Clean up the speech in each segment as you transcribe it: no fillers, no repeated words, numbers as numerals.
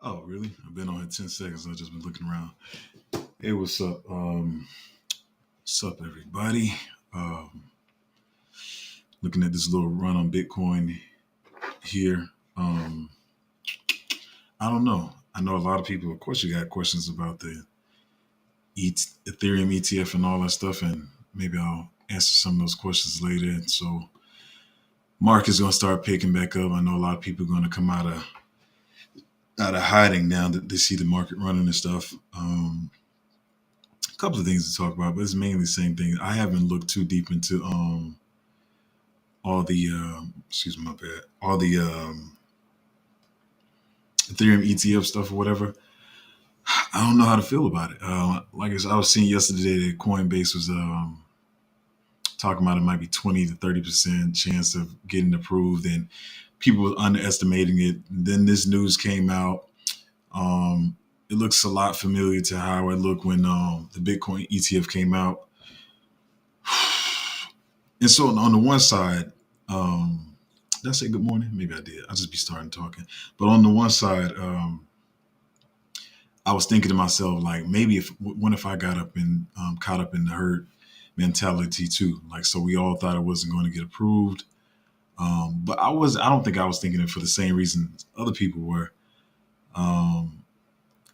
Oh, really? I've been on here 10 seconds. I've just been looking around. Hey, what's up? What's up, everybody? Um, Looking at this little run on Bitcoin here. Um, I don't know. I know a lot of people, of course, you got questions about the Ethereum ETF and all that stuff, and maybe I'll answer some of those questions later. And so, market is going to start picking back up. I know a lot of people are going to come out of hiding now that they see the market running and stuff. A couple of things to talk about, but it's mainly the same thing. I haven't looked too deep into all the excuse me, my bad, all the Ethereum ETF stuff or whatever. I don't know how to feel about it. I was seeing yesterday that Coinbase was talking about it might be 20 to 30% chance of getting approved, and people were underestimating it. Then this news came out. It looks a lot familiar to how it looked when the Bitcoin ETF came out. And so on the one side, did I say good morning? Maybe I did. I'll just be starting talking. But on the one side, I was thinking to myself, like, maybe what if I got up and caught up in the herd mentality too? Like, so we all thought it wasn't going to get approved. But I don't think I was thinking it for the same reason other people were.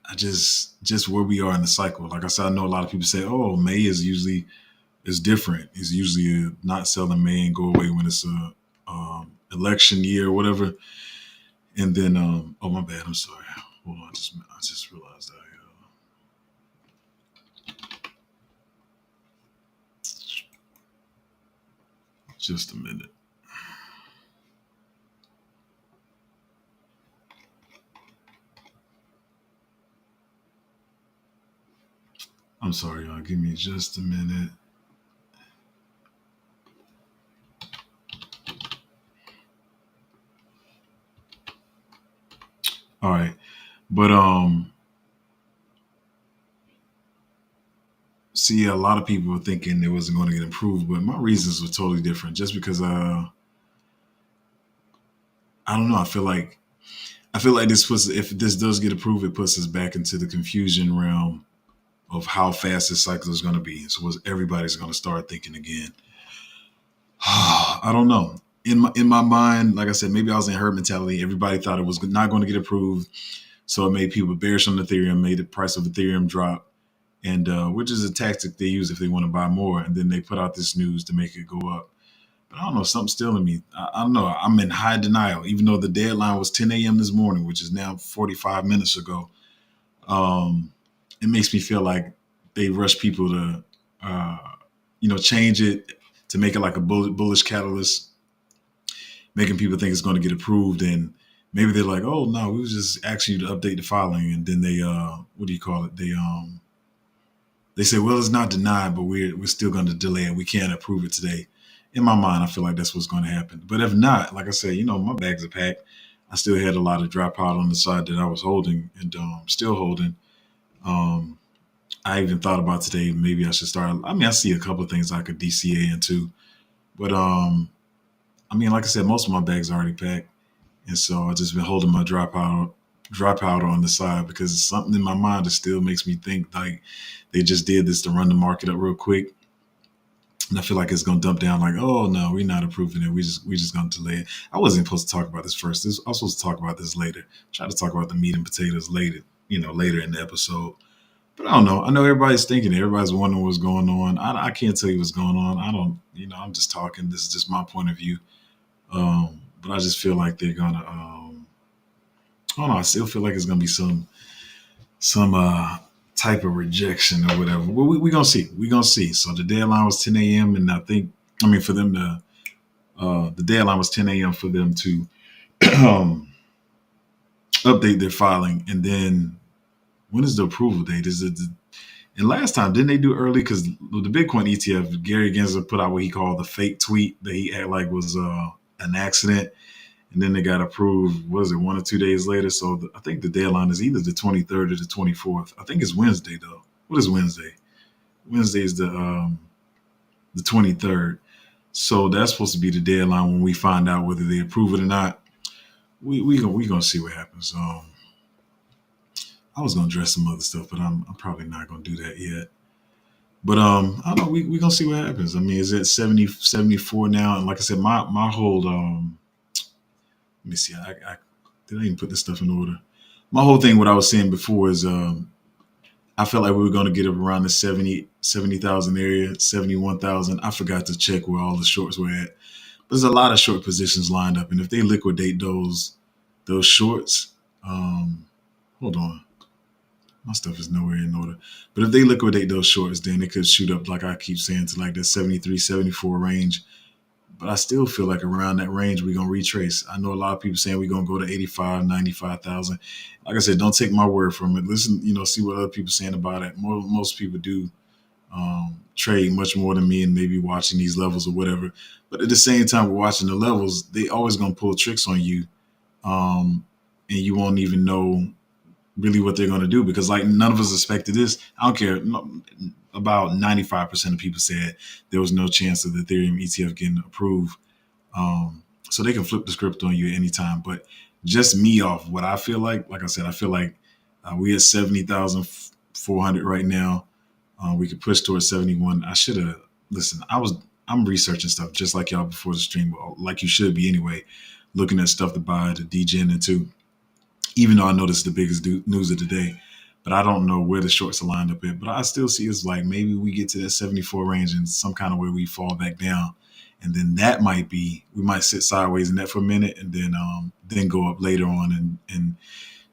I just where we are in the cycle. Like I said, I know a lot of people say, oh, May is different. It's usually not selling May and go away when it's a election year or whatever. And then, oh my bad, I'm sorry. Hold on, I just realized just a minute. I'm sorry, y'all. Give me just a minute. All right, but see, a lot of people were thinking it wasn't going to get improved, but my reasons were totally different. Just because I don't know. I feel like this puts, if this does get approved, it puts us back into the confusion realm of how fast this cycle is going to be. So everybody's going to start thinking again. I don't know. In my mind, like I said, maybe I was in herd mentality. Everybody thought it was not going to get approved, so it made people bearish on Ethereum, made the price of Ethereum drop, and which is a tactic they use if they want to buy more. And then they put out this news to make it go up. But I don't know, something's still in me. I don't know. I'm in high denial, even though the deadline was 10 a.m. this morning, which is now 45 minutes ago. Um, it makes me feel like they rush people to, uh, change it to make it like a bullish catalyst, making people think it's going to get approved. And maybe they're like, oh, no, we was just asking you to update the filing. And then they, what do you call it? They say, well, it's not denied, but we're still going to delay it. We can't approve it today. In my mind, I feel like that's what's going to happen. But if not, like I said, my bags are packed. I still had a lot of dry powder on the side that I was holding and still holding. Um, I even thought about today, maybe I should start. I mean, I see a couple of things I could DCA into, but I mean, like I said, most of my bags are already packed, and so I just been holding my dry powder on the side because something in my mind that still makes me think like they just did this to run the market up real quick. And I feel like it's gonna dump down like, oh no, we're not approving it. We just gonna delay it. I wasn't supposed to talk about this first. I was supposed to talk about this later. Try to talk about the meat and potatoes later, later in the episode. But I don't know. I know everybody's thinking it. Everybody's wondering what's going on. I can't tell you what's going on. I don't, I'm just talking. This is just my point of view. But I just feel like they're gonna. I don't know. I still feel like it's gonna be some type of rejection or whatever. Well, we gonna see. We gonna see. So the deadline was 10 a.m. and I mean, for them to, the deadline was 10 a.m. for them to um, update their filing, and then when is the approval date? Is it? And last time, didn't they do early? Because the Bitcoin ETF, Gary Gensler put out what he called the fake tweet that he had like was an accident, and then they got approved. Was it 1 or 2 days later? So I think the deadline is either the 23rd or the 24th. I think it's Wednesday though. What is Wednesday? Wednesday is the 23rd. So that's supposed to be the deadline when we find out whether they approve it or not. We gonna see what happens. I was gonna address some other stuff, but I'm probably not gonna do that yet. But I don't know. We gonna see what happens. I mean, it's at 70 74 now, and like I said, my whole let me see. I did I even put this stuff in order? My whole thing, what I was saying before, is I felt like we were gonna get up around the 70,000 area, 71,000. I forgot to check where all the shorts were at. There's a lot of short positions lined up, and if they liquidate those shorts, um, hold on. My stuff is nowhere in order. But if they liquidate those shorts, then it could shoot up, like I keep saying, to like that 73, 74 range. But I still feel like around that range, we're going to retrace. I know a lot of people saying we're going to go to 85, 95,000. Like I said, don't take my word from it. Listen, see what other people saying about it. Most people do trade much more than me and maybe watching these levels or whatever. But at the same time, we're watching the levels. They always going to pull tricks on you. And you won't even know really what they're going to do, because like none of us expected this. I don't care. About 95% of people said there was no chance of the Ethereum ETF getting approved. So they can flip the script on you at any time. But just me off what I feel like I said, I feel like we at 70,400 right now. We could push towards 71. I should have listen. I'm researching stuff just like y'all before the stream, like you should be anyway, looking at stuff to buy, to degen into. Even though I know this is the biggest news of the day, but I don't know where the shorts are lined up at. But I still see it's like maybe we get to that 74 range and some kind of way we fall back down. And then that might be, we might sit sideways in that for a minute and then go up later on in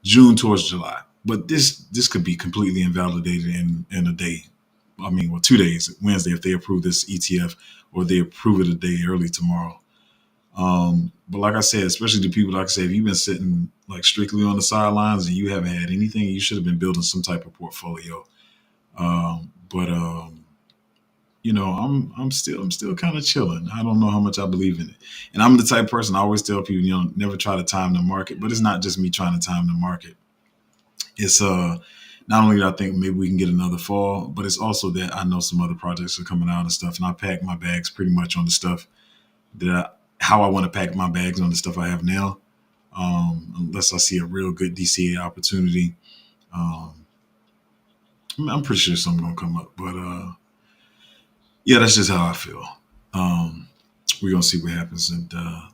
June towards July. But this could be completely invalidated in a day. I mean, well, 2 days, Wednesday, if they approve this ETF, or they approve it a day early tomorrow. But like I said, especially the people, like I said, if you've been sitting like strictly on the sidelines and you haven't had anything, you should have been building some type of portfolio. But I'm still kind of chilling. I don't know how much I believe in it, and I'm the type of person, I always tell people, never try to time the market. But it's not just me trying to time the market. It's not only that I think maybe we can get another fall, but it's also that I know some other projects are coming out and stuff, and I pack my bags pretty much on the stuff how I want to pack my bags on the stuff I have now. Unless I see a real good DCA opportunity, um, I'm pretty sure something's gonna come up. But yeah, that's just how I feel. Um, we're gonna see what happens, and I'm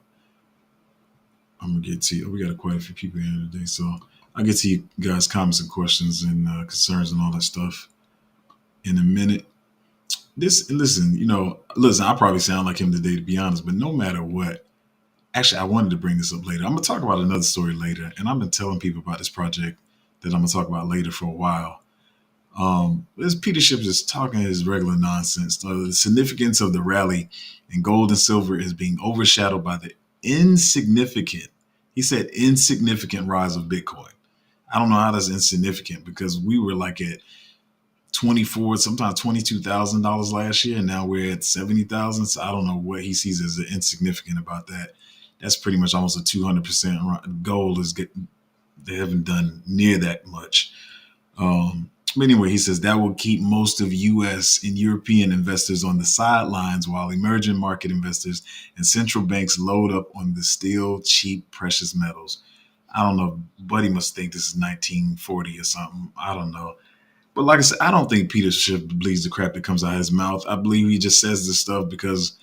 gonna get to you. We got quite a few people here today, so I'll get to you guys' comments and questions and concerns and all that stuff in a minute. Listen, I probably sound like him today, to be honest, but no matter what, actually, I wanted to bring this up later. I'm going to talk about another story later, and I've been telling people about this project that I'm going to talk about later for a while. This Peter Schiff just talking his regular nonsense. The significance of the rally in gold and silver is being overshadowed by the insignificant, he said, insignificant rise of Bitcoin. I don't know how that's insignificant, because we were like at 24, sometimes $22,000 last year, and now we're at 70,000. So I don't know what he sees as insignificant about that. That's pretty much almost a 200% goal. They haven't done near that much. But anyway, he says that will keep most of U.S. and European investors on the sidelines, while emerging market investors and central banks load up on the still cheap precious metals. I don't know. Buddy must think this is 1940 or something. I don't know. But like I said, I don't think Peter Schiff believes the crap that comes out of his mouth. I believe he just says this stuff because,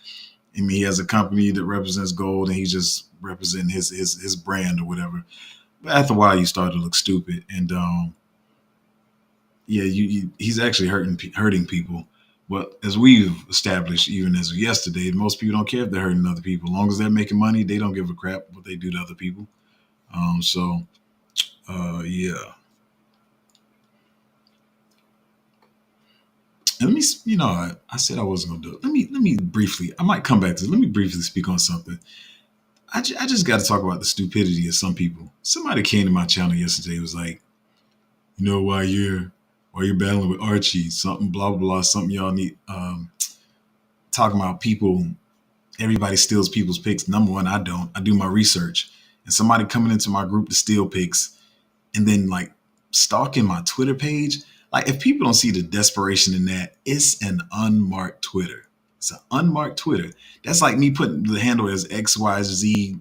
I mean, he has a company that represents gold, and he's just representing his brand or whatever. But after a while, you start to look stupid, and yeah, he's actually hurting people. But as we've established, even as of yesterday, most people don't care if they're hurting other people. As long as they're making money, they don't give a crap what they do to other people. Yeah. Let me, I said I wasn't gonna do it. Let me briefly. I might come back to. Let me briefly speak on something. I just got to talk about the stupidity of some people. Somebody came to my channel yesterday. It was like, why you're battling with Archie, something blah blah blah, something y'all need. Talking about people. Everybody steals people's picks. Number one, I don't. I do my research. And somebody coming into my group to steal picks, and then like stalking my Twitter page. Like, if people don't see the desperation in that, it's an unmarked Twitter. It's an unmarked Twitter. That's like me putting the handle as XYZ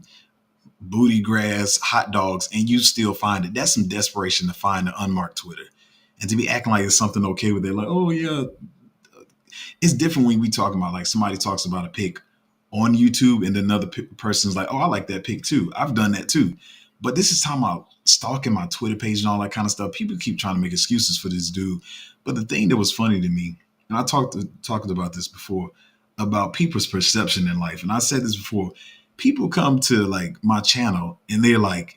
booty grass, hot dogs, and you still find it. That's some desperation to find an unmarked Twitter. And to be acting like it's something okay with it, like, oh yeah, it's different when we talk about like somebody talks about a pic on YouTube and another person's like, oh, I like that pic too. I've done that too. But this is talking about stalking my Twitter page and all that kind of stuff. People keep trying to make excuses for this dude. But the thing that was funny to me, and I talked about this before, about people's perception in life. And I said this before, people come to like my channel and they're like,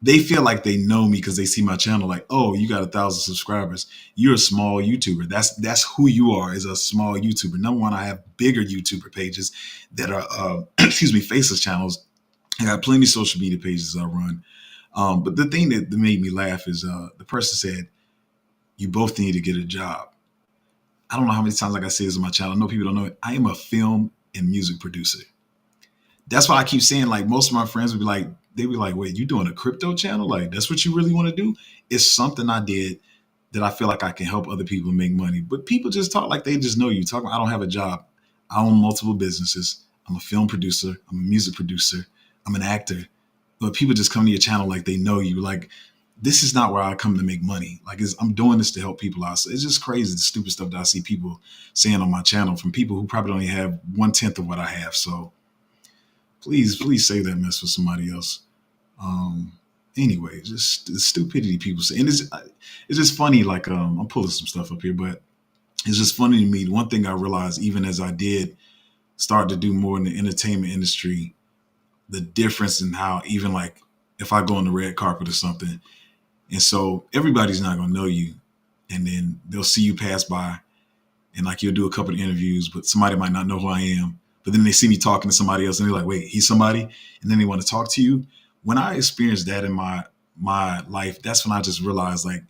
they feel like they know me because they see my channel like, oh, you got 1,000 subscribers, you're a small YouTuber. That's who you are, is a small YouTuber. Number one, I have bigger YouTuber pages that are excuse me, faceless channels. I got plenty of social media pages I run. But the thing that made me laugh is the person said, you both need to get a job. I don't know how many times like I say this on my channel. I know people don't know it. I am a film and music producer. That's why I keep saying, like, most of my friends would be like, they'd be like, wait, you doing a crypto channel? Like, that's what you really want to do? It's something I did that I feel like I can help other people make money. But people just talk like they just know you. Talk, I don't have a job. I own multiple businesses. I'm a film producer. I'm a music producer. I'm an actor. But people just come to your channel like they know you. Like, this is not where I come to make money. Like, I'm doing this to help people out. So it's just crazy, the stupid stuff that I see people saying on my channel from people who probably don't even have 1/10 of what I have. So please say that mess with somebody else. Anyway, just the stupidity people say. And it's just funny. Like, I'm pulling some stuff up here, but it's just funny to me. One thing I realized, even as I did start to do more in the entertainment industry, the difference in how, even like if I go on the red carpet or something, and so everybody's not going to know you, and then they'll see you pass by, and like you'll do a couple of interviews, but somebody might not know who I am. But then they see me talking to somebody else, and they're like, "Wait, he's somebody," and then they want to talk to you. When I experienced that in my life, that's when I just realized, like,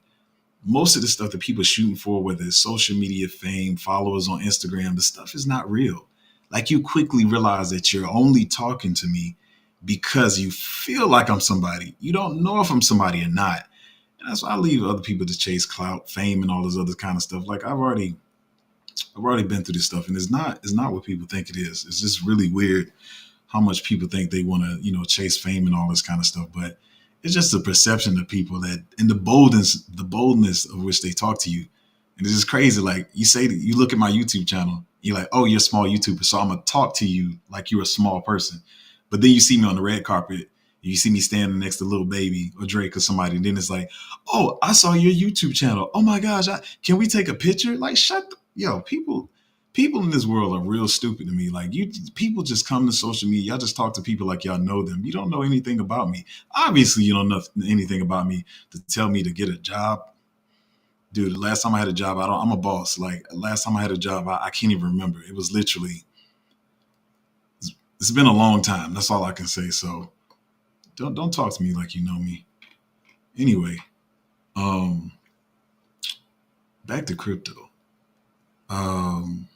most of the stuff that people are shooting for, whether it's social media fame, followers on Instagram, the stuff is not real. Like, you quickly realize that you're only talking to me because you feel like I'm somebody. You don't know if I'm somebody or not. And that's why I leave other people to chase clout, fame, and all this other kind of stuff. Like, I've already been through this stuff, and it's not what people think it is. It's just really weird how much people think they want to, chase fame and all this kind of stuff. But it's just the perception of people, that, and the boldness of which they talk to you. And it's just crazy. Like, you say that you look at my YouTube channel, you're like, oh, you're a small YouTuber, so I'm gonna talk to you like you're a small person. But then you see me on the red carpet, you see me standing next to Lil Baby or Drake or somebody, and then it's like, oh, I saw your YouTube channel. Oh my gosh, can we take a picture? Like, people in this world are real stupid to me. Like, people just come to social media. Y'all just talk to people like y'all know them. You don't know anything about me. Obviously, you don't know anything about me to tell me to get a job. Dude, the last time I had a job, I'm a boss. Like, last time I had a job, I can't even remember. It was literally, it's been a long time. That's all I can say. So don't talk to me like you know me. Anyway, um, back to crypto. Um,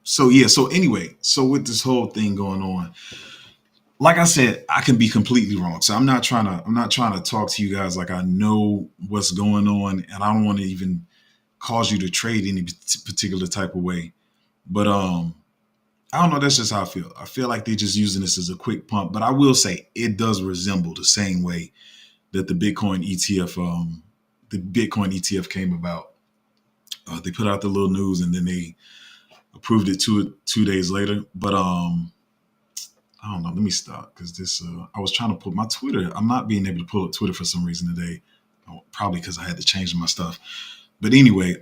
so yeah, so anyway, so with this whole thing going on, like I said, I can be completely wrong. So I'm not trying to talk to you guys like I know what's going on, and I don't want to even cause you to trade any particular type of way. But I don't know. That's just how I feel. I feel like they're just using this as a quick pump. But I will say it does resemble the same way that the Bitcoin ETF came about. They put out the little news, and then they approved it 2 days later. But I don't know. Let me stop, because this. I was trying to pull my Twitter. I'm not being able to pull up Twitter for some reason today. Probably because I had to change my stuff. But anyway,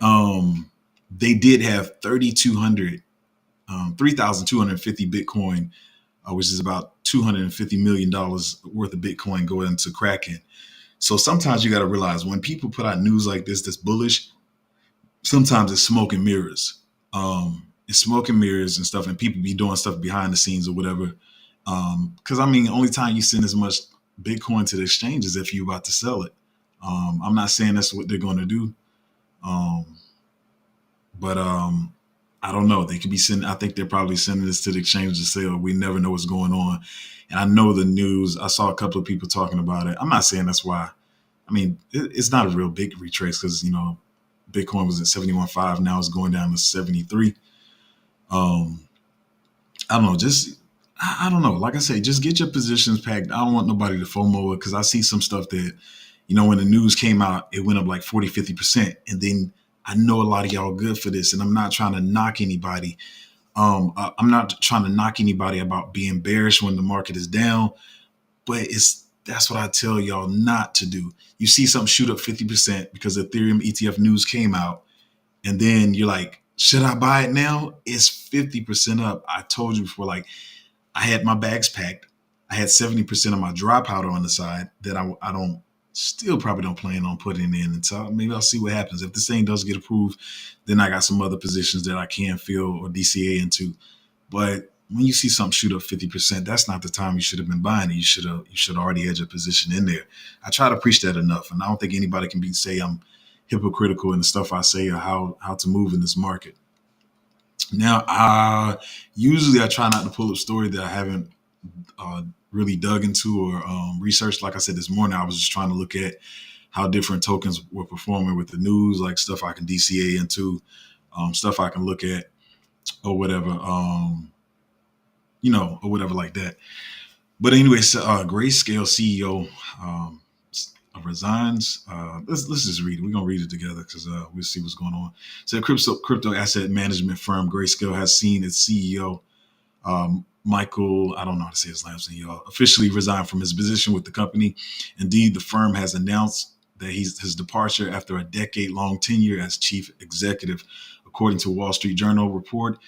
they did have 3,250 Bitcoin, which is about $250 million worth of Bitcoin going into Kraken. So sometimes you got to realize, when people put out news like this that's bullish, sometimes it's smoke and mirrors. It's smoke and mirrors and stuff, and people be doing stuff behind the scenes or whatever. Because I mean, only time you send as much Bitcoin to the exchange is if you're about to sell it. I'm not saying that's what they're going to do, um, but I don't know. They could be sending. I think they're probably sending this to the exchange to say, "Oh, we never know what's going on." And I know the news. I saw a couple of people talking about it. I'm not saying that's why. I mean, it's not a real big retrace, because Bitcoin was at 71.5. Now it's going down to 73. Um, I don't know. Just I don't know. Like I say, just get your positions packed. I don't want nobody to FOMO it because I see some stuff that, when the news came out, it went up like 40, 50%. And then I know a lot of y'all good for this, and I'm not trying to knock anybody. I'm not trying to knock anybody about being bearish when the market is down, but that's what I tell y'all not to do. You see something shoot up 50% because the Ethereum ETF news came out, and then you're like, should I buy it now? It's 50% up. I told you before, like, I had my bags packed. I had 70% of my dry powder on the side that I don't still probably don't plan on putting in until maybe I'll see what happens. If this thing does get approved, then I got some other positions that I can fill or DCA into. But when you see something shoot up 50%, that's not the time you should have been buying it. You should already had your position in there. I try to preach that enough, and I don't think anybody can say I'm hypocritical in the stuff I say or how to move in this market. Now, usually I try not to pull up story that I haven't really dug into or researched. Like I said this morning, I was just trying to look at how different tokens were performing with the news, like stuff I can DCA into, stuff I can look at, or whatever, or whatever like that. But anyway, so, Grayscale CEO resigns. Let's just read it. We're gonna read it together because we'll see what's going on. So, crypto asset management firm Grayscale has seen its CEO Michael, I don't know how to say his last name, y'all, officially resigned from his position with the company. Indeed, the firm has announced that his departure after a decade-long tenure as chief executive. According to Wall Street Journal report,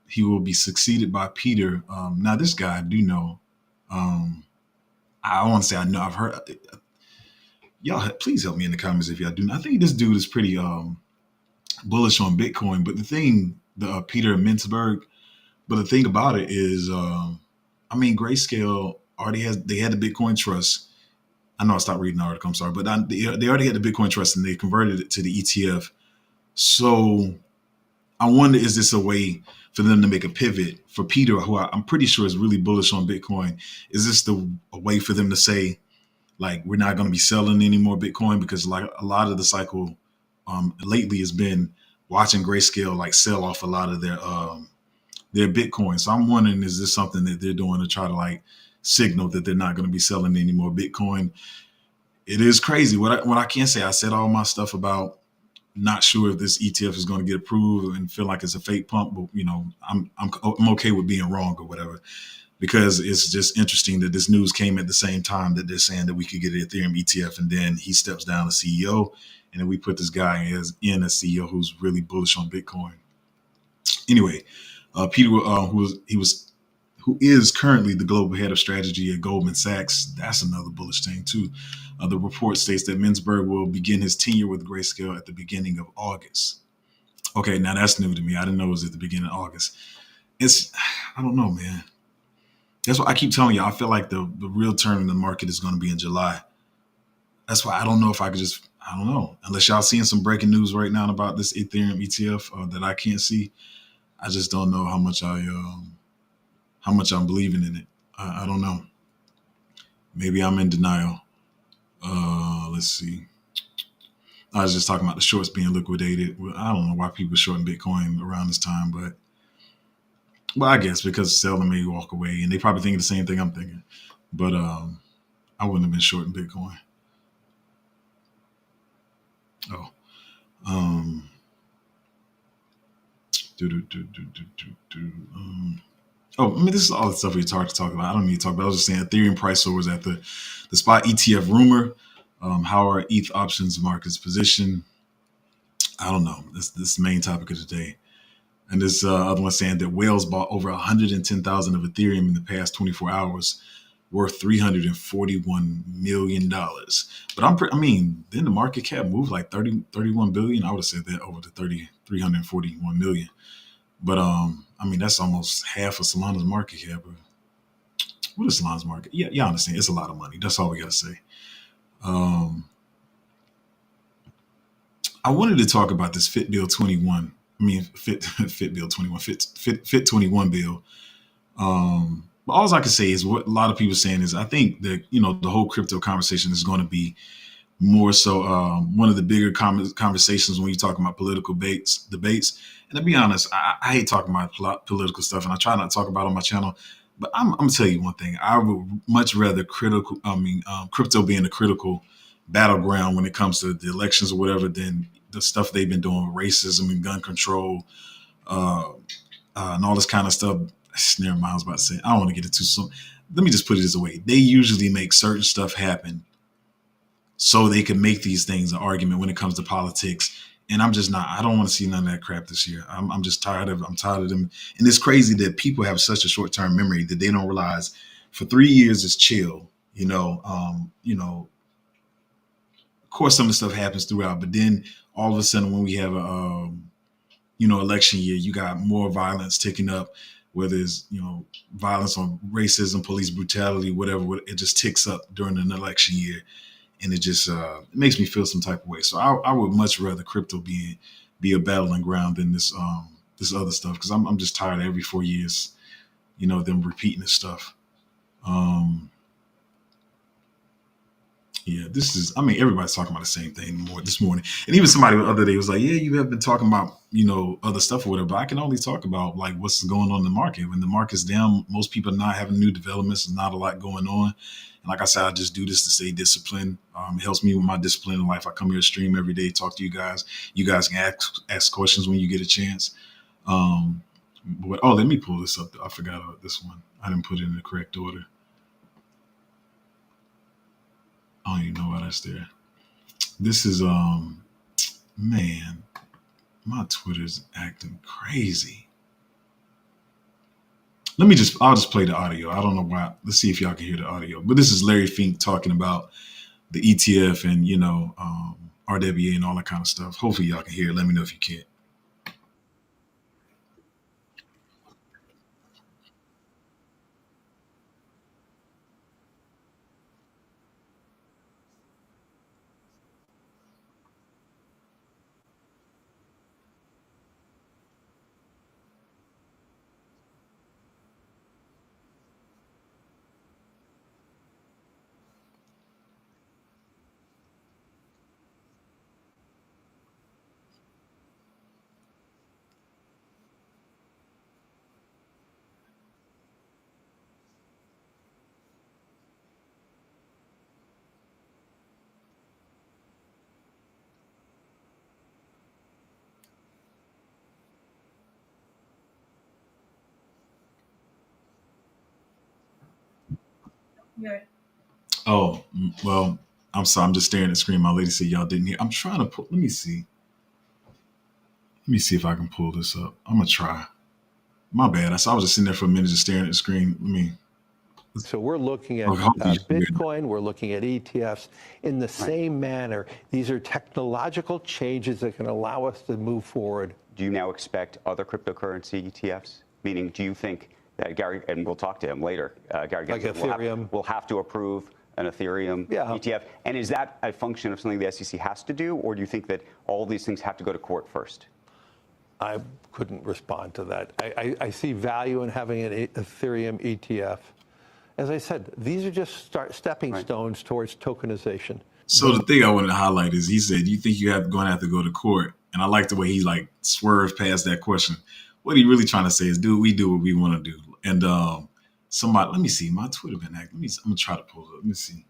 he will be succeeded by Peter. Now, this guy I do know. I want to say I know. I've heard. Y'all, please help me in the comments if y'all do. I think this dude is pretty bullish on Bitcoin. But the Peter Mintzberg. But the thing about it is, Grayscale they had the Bitcoin Trust. I know I stopped reading the article, I'm sorry, but they already had the Bitcoin Trust and they converted it to the ETF. So I wonder, is this a way for them to make a pivot for Peter, who I'm pretty sure is really bullish on Bitcoin? Is this a way for them to say, like, we're not going to be selling any more Bitcoin? Because like a lot of the cycle lately has been watching Grayscale like sell off a lot of their Bitcoin. So I'm wondering, is this something that they're doing to try to like signal that they're not going to be selling any more Bitcoin? It is crazy. What I can say, I said all my stuff about not sure if this ETF is going to get approved and feel like it's a fake pump, but I'm okay with being wrong or whatever, because it's just interesting that this news came at the same time that they're saying that we could get an Ethereum ETF, and then he steps down as CEO, and then we put this guy as CEO who's really bullish on Bitcoin. Anyway, Peter, who is currently the global head of strategy at Goldman Sachs, that's another bullish thing too. The report states that Mintzberg will begin his tenure with Grayscale at the beginning of August. Okay, now that's new to me. I didn't know it was at the beginning of August. I don't know, man. That's what I keep telling you. I feel like the real turn in the market is going to be in July. That's why I don't know if I could I don't know. Unless y'all seeing some breaking news right now about this Ethereum ETF that I can't see. I just don't know how much I'm believing in it. I don't know. Maybe I'm in denial. Let's see. I was just talking about the shorts being liquidated. I don't know why people are shorting Bitcoin around this time, but I guess because selling may walk away, and they probably thinking the same thing I'm thinking. But I wouldn't have been shorting Bitcoin. Oh. This is all the stuff we talked to talk about. I don't need to talk about. I was just saying Ethereum price soars at the spot ETF rumor. How are ETH options markets positioned? I don't know. This is the main topic of today. And this other one saying that whales bought over 110,000 of Ethereum in the past 24 hours, worth $341 million. But then the market cap moved like 31 billion. I would have said that over to 341 million. But that's almost half of Solana's market cap. What is Solana's market? Yeah, y'all understand. It's a lot of money. That's all we gotta say. I wanted to talk about this Fit Bill 21. Fit Bill 21. Fit 21 bill. But all I can say is what a lot of people are saying is I think that the whole crypto conversation is going to be more so one of the bigger conversations when you talk about political debates. And to be honest, I hate talking about political stuff, and I try not to talk about it on my channel. But I'm gonna tell you one thing. I would much rather crypto being a critical battleground when it comes to the elections or whatever than the stuff they've been doing with racism and gun control, uh, and all this kind of stuff. Never mind, I was about to say. I don't want to get into so. Let me just put it this way: they usually make certain stuff happen so they can make these things an argument when it comes to politics. And I'm just not. I don't want to see none of that crap this year. I'm just tired of. I'm tired of them. And it's crazy that people have such a short term memory that they don't realize. For 3 years, it's chill. Of course, some of the stuff happens throughout, but then all of a sudden, when we have a election year, you got more violence ticking up. Whether it's violence on racism, police brutality, whatever, it just ticks up during an election year, and it just it makes me feel some type of way. So I would much rather crypto be a battling ground than this other stuff, because I'm just tired of every 4 years, them repeating this stuff. Um, yeah, this is. I mean, everybody's talking about the same thing more this morning, and even somebody the other day was like, "Yeah, you have been talking about other stuff or whatever." But I can only talk about like what's going on in the market. When the market's down, most people are not having new developments. There's not a lot going on. And like I said, I just do this to stay disciplined. It helps me with my discipline in life. I come here to stream every day, talk to you guys. You guys can ask questions when you get a chance. Um, let me pull this up. I forgot this one. I didn't put it in the correct order. I don't even know why that's there. This is man, my Twitter's acting crazy. I'll just play the audio. I don't know why. Let's see if y'all can hear the audio. But this is Larry Fink talking about the ETF and RWA and all that kind of stuff. Hopefully y'all can hear it. Let me know if you can't. Oh, well, I'm sorry. I'm just staring at the screen. My lady said y'all didn't hear. I'm trying to pull. Let me see. Let me see if I can pull this up. I'm gonna try. My bad. I was just sitting there for a minute, just staring at the screen. Let me. So we're looking at Okay, hopefully you can hear it. Bitcoin, we're looking at ETFs in the same manner. These are technological changes that can allow us to move forward. Do you now expect other cryptocurrency ETFs? Meaning, do you think that Gary, and we'll talk to him later, Gary Like Ethereum. will have to approve an Ethereum ETF? And is that a function of something the SEC has to do, or do you think that all these things have to go to court first? I couldn't respond to that. I see value in having an Ethereum ETF. As I said, these are just stepping stones towards tokenization. So the thing I wanted to highlight is he said, "You think you're going to have to go to court?" And I like the way he like swerved past that question. What he really trying to say is, "Dude, we do what we want to do." And somebody, let me see, my Twitter been acting. I'm gonna try to pull it up. Let me see.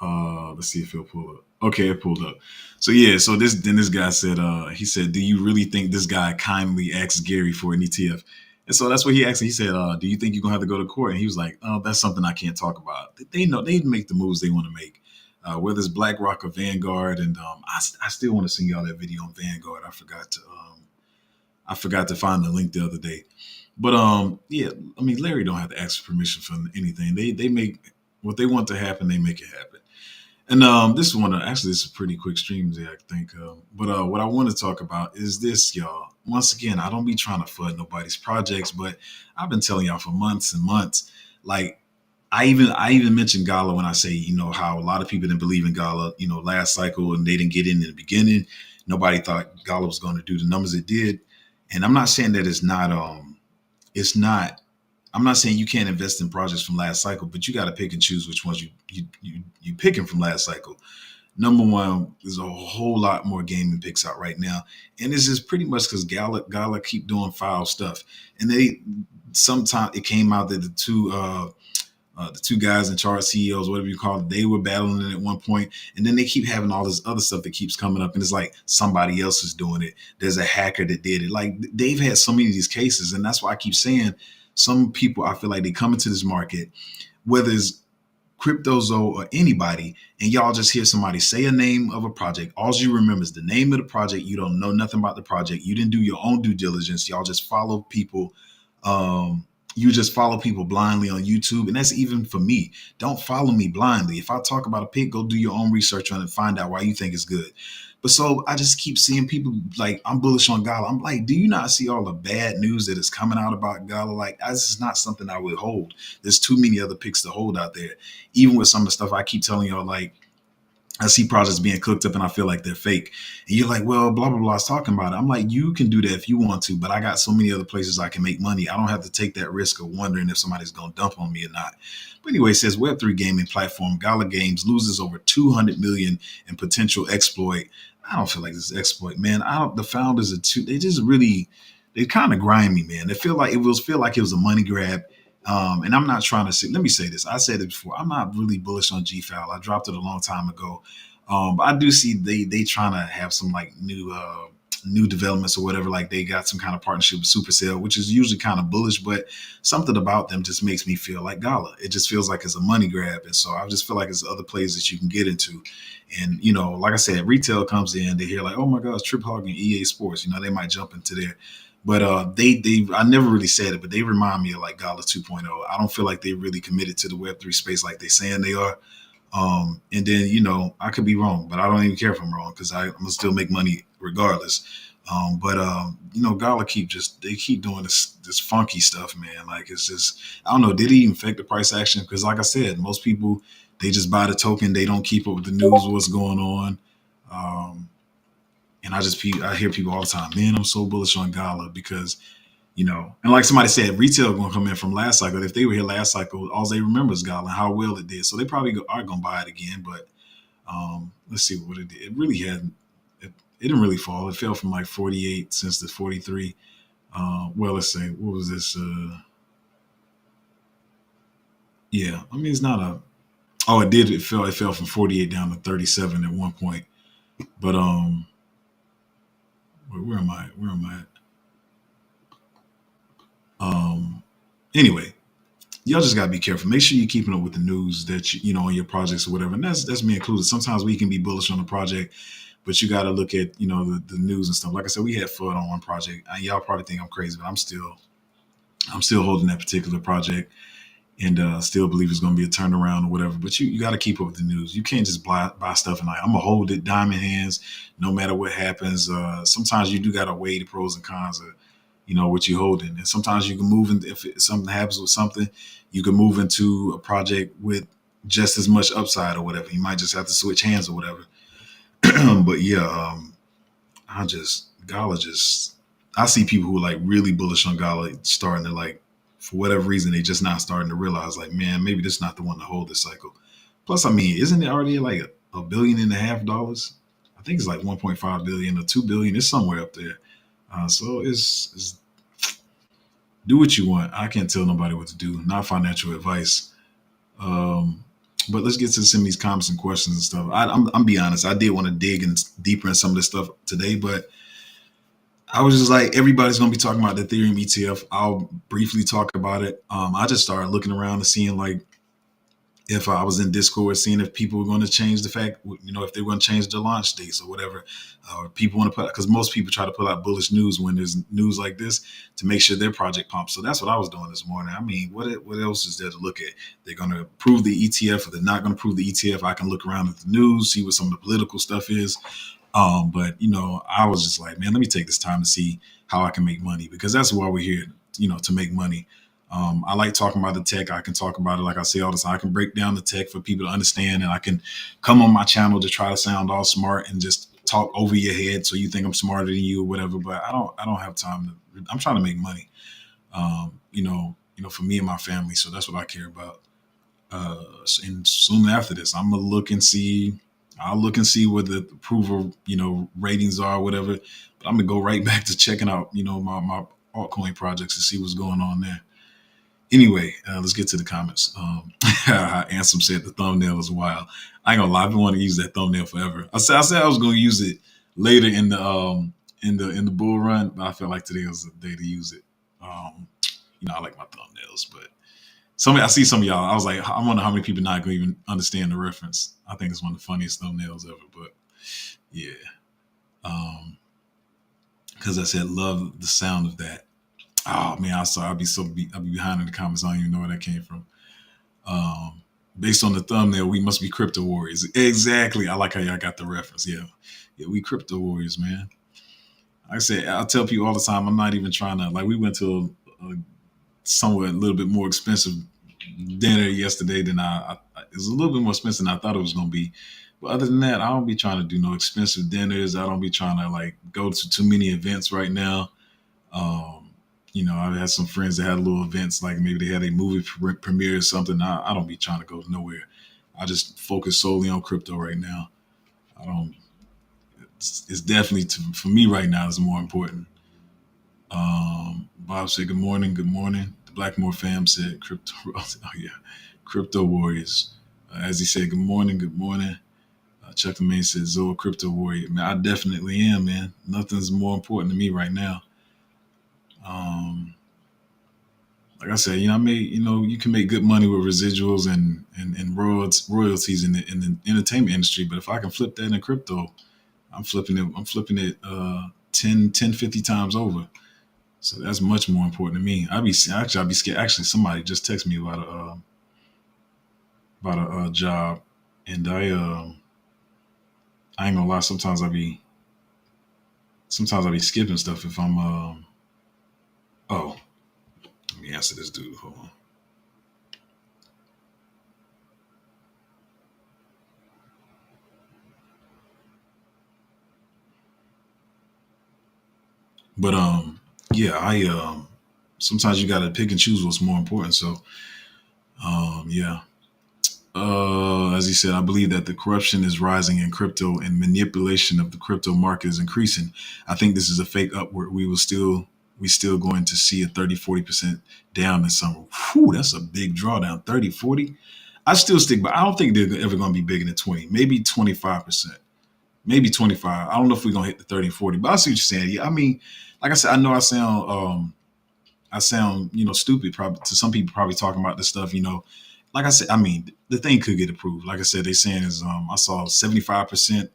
Let's see if it'll pull up. Okay, it pulled up. So yeah, so this guy said, he said, "Do you really think this guy kindly asked Gary for an ETF?" And so that's what he asked. He said, "Do you think you're gonna have to go to court?" And he was like, "Oh, that's something I can't talk about." They know they make the moves they want to make, whether it's BlackRock or Vanguard. And I still want to send y'all that video on Vanguard. I forgot to find the link the other day. But yeah, I mean, Larry don't have to ask for permission for anything. They make what they want to happen. They make it happen. And this is this is a pretty quick stream there, I think. But what I want to talk about is this, y'all. Once again, I don't be trying to flood nobody's projects, but I've been telling y'all for months and months. Like I even mentioned Gala when I say, how a lot of people didn't believe in Gala, last cycle, and they didn't get in the beginning. Nobody thought Gala was going to do the numbers it did. And I'm not saying that it's not. I'm not saying you can't invest in projects from last cycle, but you got to pick and choose which ones you picking from last cycle. Number one, there's a whole lot more gaming picks out right now, and this is pretty much because Gala keep doing foul stuff, and sometime it came out that the two guys in charge, CEOs, whatever you call it, they were battling it at one point, and then they keep having all this other stuff that keeps coming up, and it's like somebody else is doing it. There's a hacker that did it. Like they've had so many of these cases, and that's why I keep saying some people, I feel like they come into this market, whether it's Cryptozo or anybody, and y'all just hear somebody say a name of a project. All you remember is the name of the project. You don't know nothing about the project. You didn't do your own due diligence. Y'all just follow people. You just follow people blindly on YouTube. And that's even for me. Don't follow me blindly. If I talk about a pick, go do your own research on it, find out why you think it's good. But so I just keep seeing people like, I'm bullish on Gala. I'm like, do you not see all the bad news that is coming out about Gala? Like, this is not something I would hold. There's too many other picks to hold out there. Even with some of the stuff I keep telling y'all, like, I see projects being cooked up and I feel like they're fake. And you're like, well, blah, blah, blah, is talking about it. I'm like, you can do that if you want to, but I got so many other places I can make money. I don't have to take that risk of wondering if somebody's going to dump on me or not. But anyway, it says Web3 gaming platform Gala Games loses over 200 million in potential exploit. I don't feel like this is exploit, man. The founders are they just really, they kind of grimy, man. They feel like it was a money grab. And I'm not trying to say, let me say this. I said it before. I'm not really bullish on GFAL. I dropped it a long time ago. But I do see they trying to have some like new developments or whatever. Like they got some kind of partnership with Supercell, which is usually kind of bullish, but something about them just makes me feel like Gala. It just feels like it's a money grab. And so I just feel like there's other plays that you can get into. And, you know, like I said, retail comes in, they hear like, oh my gosh, Trip Hog and EA Sports, you know, they might jump into there. But I never really said it, but they remind me of like Gala 2.0. I don't feel like they really committed to the Web3 space like they saying they are. And then, you know, I could be wrong, but I don't even care if I'm wrong because I'm gonna still make money regardless. You know, Gala keep doing this funky stuff, man. Like it's just, I don't know, did it even affect the price action? Because like I said, most people, they just buy the token, they don't keep up with the news, what's going on. And I hear people all the time, man, I'm so bullish on Gala because, you know, and like somebody said, retail going to come in from last cycle. If they were here last cycle, all they remember is Gala and how well it did. So they probably are going to buy it again. But let's see what it did. It really hadn't. It didn't really fall. It fell from like 48 cents to 43. Well, let's say, what was this? Yeah, I mean, it's not a. Oh, it did. It fell. It fell from 48 down to 37 at one point. But where am I? Where am I at? Anyway, y'all just gotta be careful. Make sure you're keeping up with the news that you know on your projects or whatever. And that's me included. Sometimes we can be bullish on a project, but you got to look at you know the news and stuff. Like I said, we had FUD on one project. Y'all probably think I'm crazy, but I'm still holding that particular project and still believe it's going to be a turnaround or whatever. But you got to keep up with the news. You can't just buy stuff and like I'm gonna hold it diamond hands no matter what happens. Sometimes you do got to weigh the pros and cons of you know what you're holding, and sometimes you can move in if something happens with something, you can move into a project with just as much upside or whatever. You might just have to switch hands or whatever. But yeah, Gala I see people who are like really bullish on Gala starting to like for whatever reason they just not starting to realize like man maybe this is not the one to hold this cycle. Plus I mean isn't it already like $1.5 billion? I think it's like 1.5 billion or 2 billion. It's somewhere up there. So it's do what you want. I can't tell nobody what to do. Not financial advice. But let's get to some of these comments and questions and stuff. I'm be honest. I did want to dig in deeper in some of this stuff today, but I was just like, everybody's going to be talking about the Ethereum ETF. I'll briefly talk about it. I just started looking around and seeing like if I was in Discord, seeing if people were going to change the fact, you know, if they were going to change the launch dates or whatever, or people want to put, because most people try to put out bullish news when there's news like this to make sure their project pumps. So that's what I was doing this morning. I mean, what else is there to look at? They're going to approve the ETF or they're not going to approve the ETF. I can look around at the news, see what some of the political stuff is. But, you know, I was just like, man, let me take this time to see how I can make money because that's why we're here, you know, to make money. I like talking about the tech. I can talk about it like I say all the time. I can break down the tech for people to understand, and I can come on my channel to try to sound all smart and just talk over your head so you think I'm smarter than you or whatever. But I don't have time to. I'm trying to make money. You know, for me and my family. So that's what I care about. And soon after this, I'm gonna look and see. I'll look and see what the approval, you know, ratings are, or whatever. But I'm gonna go right back to checking out, you know, my altcoin projects and see what's going on there. Anyway, let's get to the comments. Ansem said the thumbnail is wild. I ain't gonna lie, I've been wanting to use that thumbnail forever. I said I was gonna use it later in the bull run, but I felt like today was the day to use it. I like my thumbnails, but I see some of y'all. I was like, I wonder how many people not gonna even understand the reference. I think it's one of the funniest thumbnails ever. But yeah, because I said love the sound of that. Oh man, I'll be behind in the comments. I don't even know where that came from. Based on the thumbnail, we must be crypto warriors. Exactly. I like how y'all got the reference. Yeah, we crypto warriors, man. Like I said, I tell people all the time, I'm not even trying to, like, we went to a somewhere a little bit more expensive dinner yesterday than it was a little bit more expensive than I thought it was going to be. But other than that, I don't be trying to do no expensive dinners. I don't be trying to like go to too many events right now. I've had some friends that had little events, like maybe they had a movie premiere or something. I don't be trying to go nowhere. I just focus solely on crypto right now. I don't. It's definitely for me right now is more important. Bob said, "Good morning, good morning." The Blackmore fam said, "Crypto." Oh yeah, crypto warriors. As he said, "Good morning, good morning." Chuck the Main said, "Zoa, crypto warrior." Man, I definitely am, man. Nothing's more important to me right now. Like I said, you can make good money with residuals and royalties in the entertainment industry. But if I can flip that in crypto, I'm flipping it 10, 50 times over. So that's much more important to me. I'd be scared. Actually, somebody just texted me about a job, and I ain't gonna lie. Sometimes I be skipping stuff if I'm oh, let me answer this dude. Hold on. But yeah, I sometimes you gotta pick and choose what's more important. So yeah. As he said, I believe that the corruption is rising in crypto and manipulation of the crypto market is increasing. I think this is a fake upward. We still going to see a 30-40% down in summer. Whew, that's a big drawdown. 30-40. I still stick, but I don't think they're ever going to be bigger than 20, maybe 25%, maybe 25. I don't know if we're going to hit the 30 and 40, but I see what you're saying. Yeah, I mean, like I said, I know I sound, stupid probably to some people probably talking about this stuff, like I said, I mean, the thing could get approved. Like I said, they saying is I saw 75%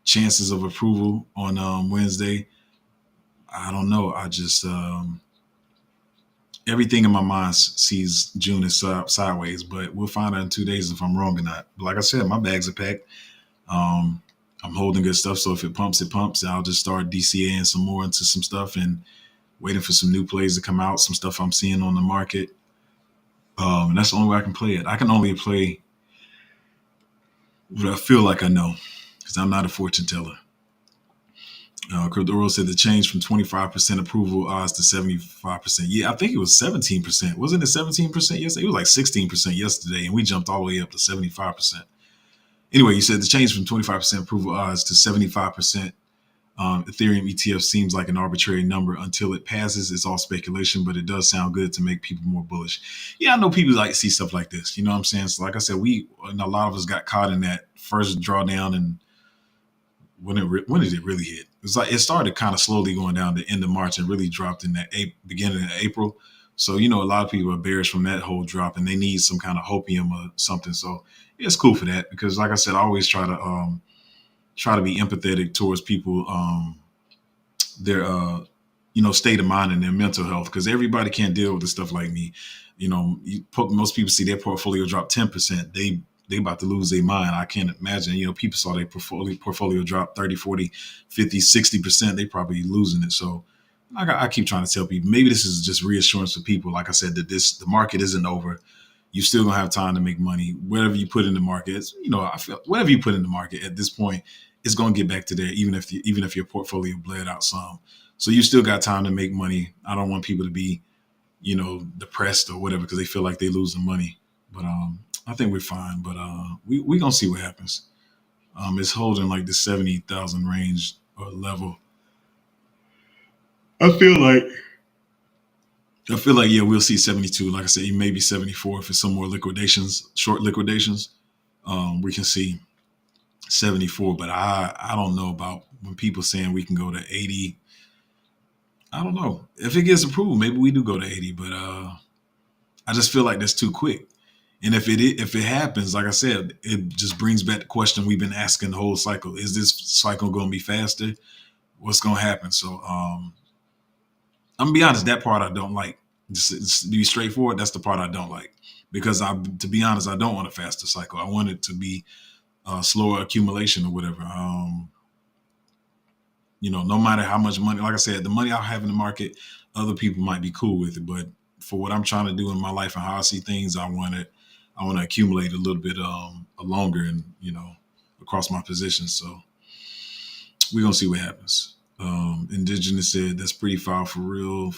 chances of approval on Wednesday. I don't know. I just everything in my mind sees June is sideways, but we'll find out in 2 days if I'm wrong or not. But like I said, my bags are packed. I'm holding good stuff, so if it pumps, it pumps. I'll just start DCAing some more into some stuff and waiting for some new plays to come out, some stuff I'm seeing on the market. And that's the only way I can play it. I can only play what I feel like I know, because I'm not a fortune teller. Crypto World said the change from 25% approval odds to 75%. Yeah, I think it was 17%. Wasn't it 17% yesterday? It was like 16% yesterday, and we jumped all the way up to 75%. Anyway, you said the change from 25% approval odds to 75% Ethereum ETF seems like an arbitrary number until it passes. It's all speculation, but it does sound good to make people more bullish. Yeah, I know people like to see stuff like this. You know what I'm saying? So like I said, a lot of us got caught in that first drawdown, and when did it really hit? It was like it started kind of slowly going down the end of March and really dropped in that beginning of April. So a lot of people are bearish from that whole drop, and they need some kind of hopium or something. So yeah, it's cool for that, because like I said, I always try to be empathetic towards people, their state of mind and their mental health, because everybody can't deal with the stuff like me. Most people see their portfolio drop 10%, they about to lose their mind. I can't imagine, people saw their portfolio drop 30, 40, 50, 60%, they probably losing it. So I keep trying to tell people, maybe this is just reassurance for people, like I said, that the market isn't over. You still gonna have time to make money. Whatever you put in the market, I feel whatever you put in the market at this point, it's gonna get back to there, even if your portfolio bled out some. So you still got time to make money. I don't want people to be, depressed or whatever because they feel like they losing money. But I think we're fine. But we gonna see what happens. It's holding like the 70,000 range or level. I feel like I feel like, yeah, we'll see 72. Like I said, maybe 74 if it's some more liquidations, short liquidations. We can see 74, but I don't know about when people saying we can go to 80. I don't know. If it gets approved, maybe we do go to 80, but I just feel like that's too quick. And if it happens, like I said, it just brings back the question we've been asking the whole cycle. Is this cycle going to be faster? What's going to happen? So I'm gonna be honest, that part I don't like. Just to be straightforward, that's the part I don't like. Because to be honest, I don't want a faster cycle. I want it to be slower accumulation or whatever. No matter how much money, like I said, the money I have in the market, other people might be cool with it. But for what I'm trying to do in my life and how I see things, I want to accumulate a little bit longer and across my positions. So we're gonna see what happens. Indigenous said that's pretty foul for real,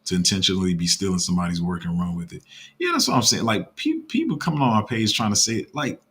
to intentionally be stealing somebody's work and run with it. Yeah, that's what I'm saying. Like people coming on my page trying to say it, like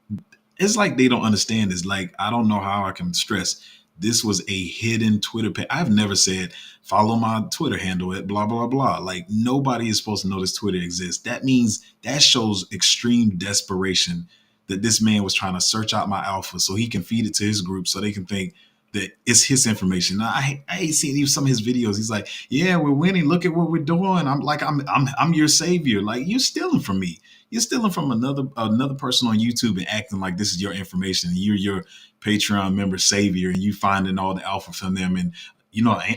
it's like they don't understand. It's like I don't know how I can stress. This was a hidden Twitter page. I've never said follow my Twitter handle at blah blah blah. Like nobody is supposed to know this Twitter exists. That means that shows extreme desperation that this man was trying to search out my alpha so he can feed it to his group so they can think that it's his information. Now, I ain't seen even some of his videos. He's like, "Yeah, we're winning. Look at what we're doing." I'm like, I'm your savior. Like you're stealing from me. You're stealing from another person on YouTube and acting like this is your information. You're your Patreon member savior, and you finding all the alpha from them. And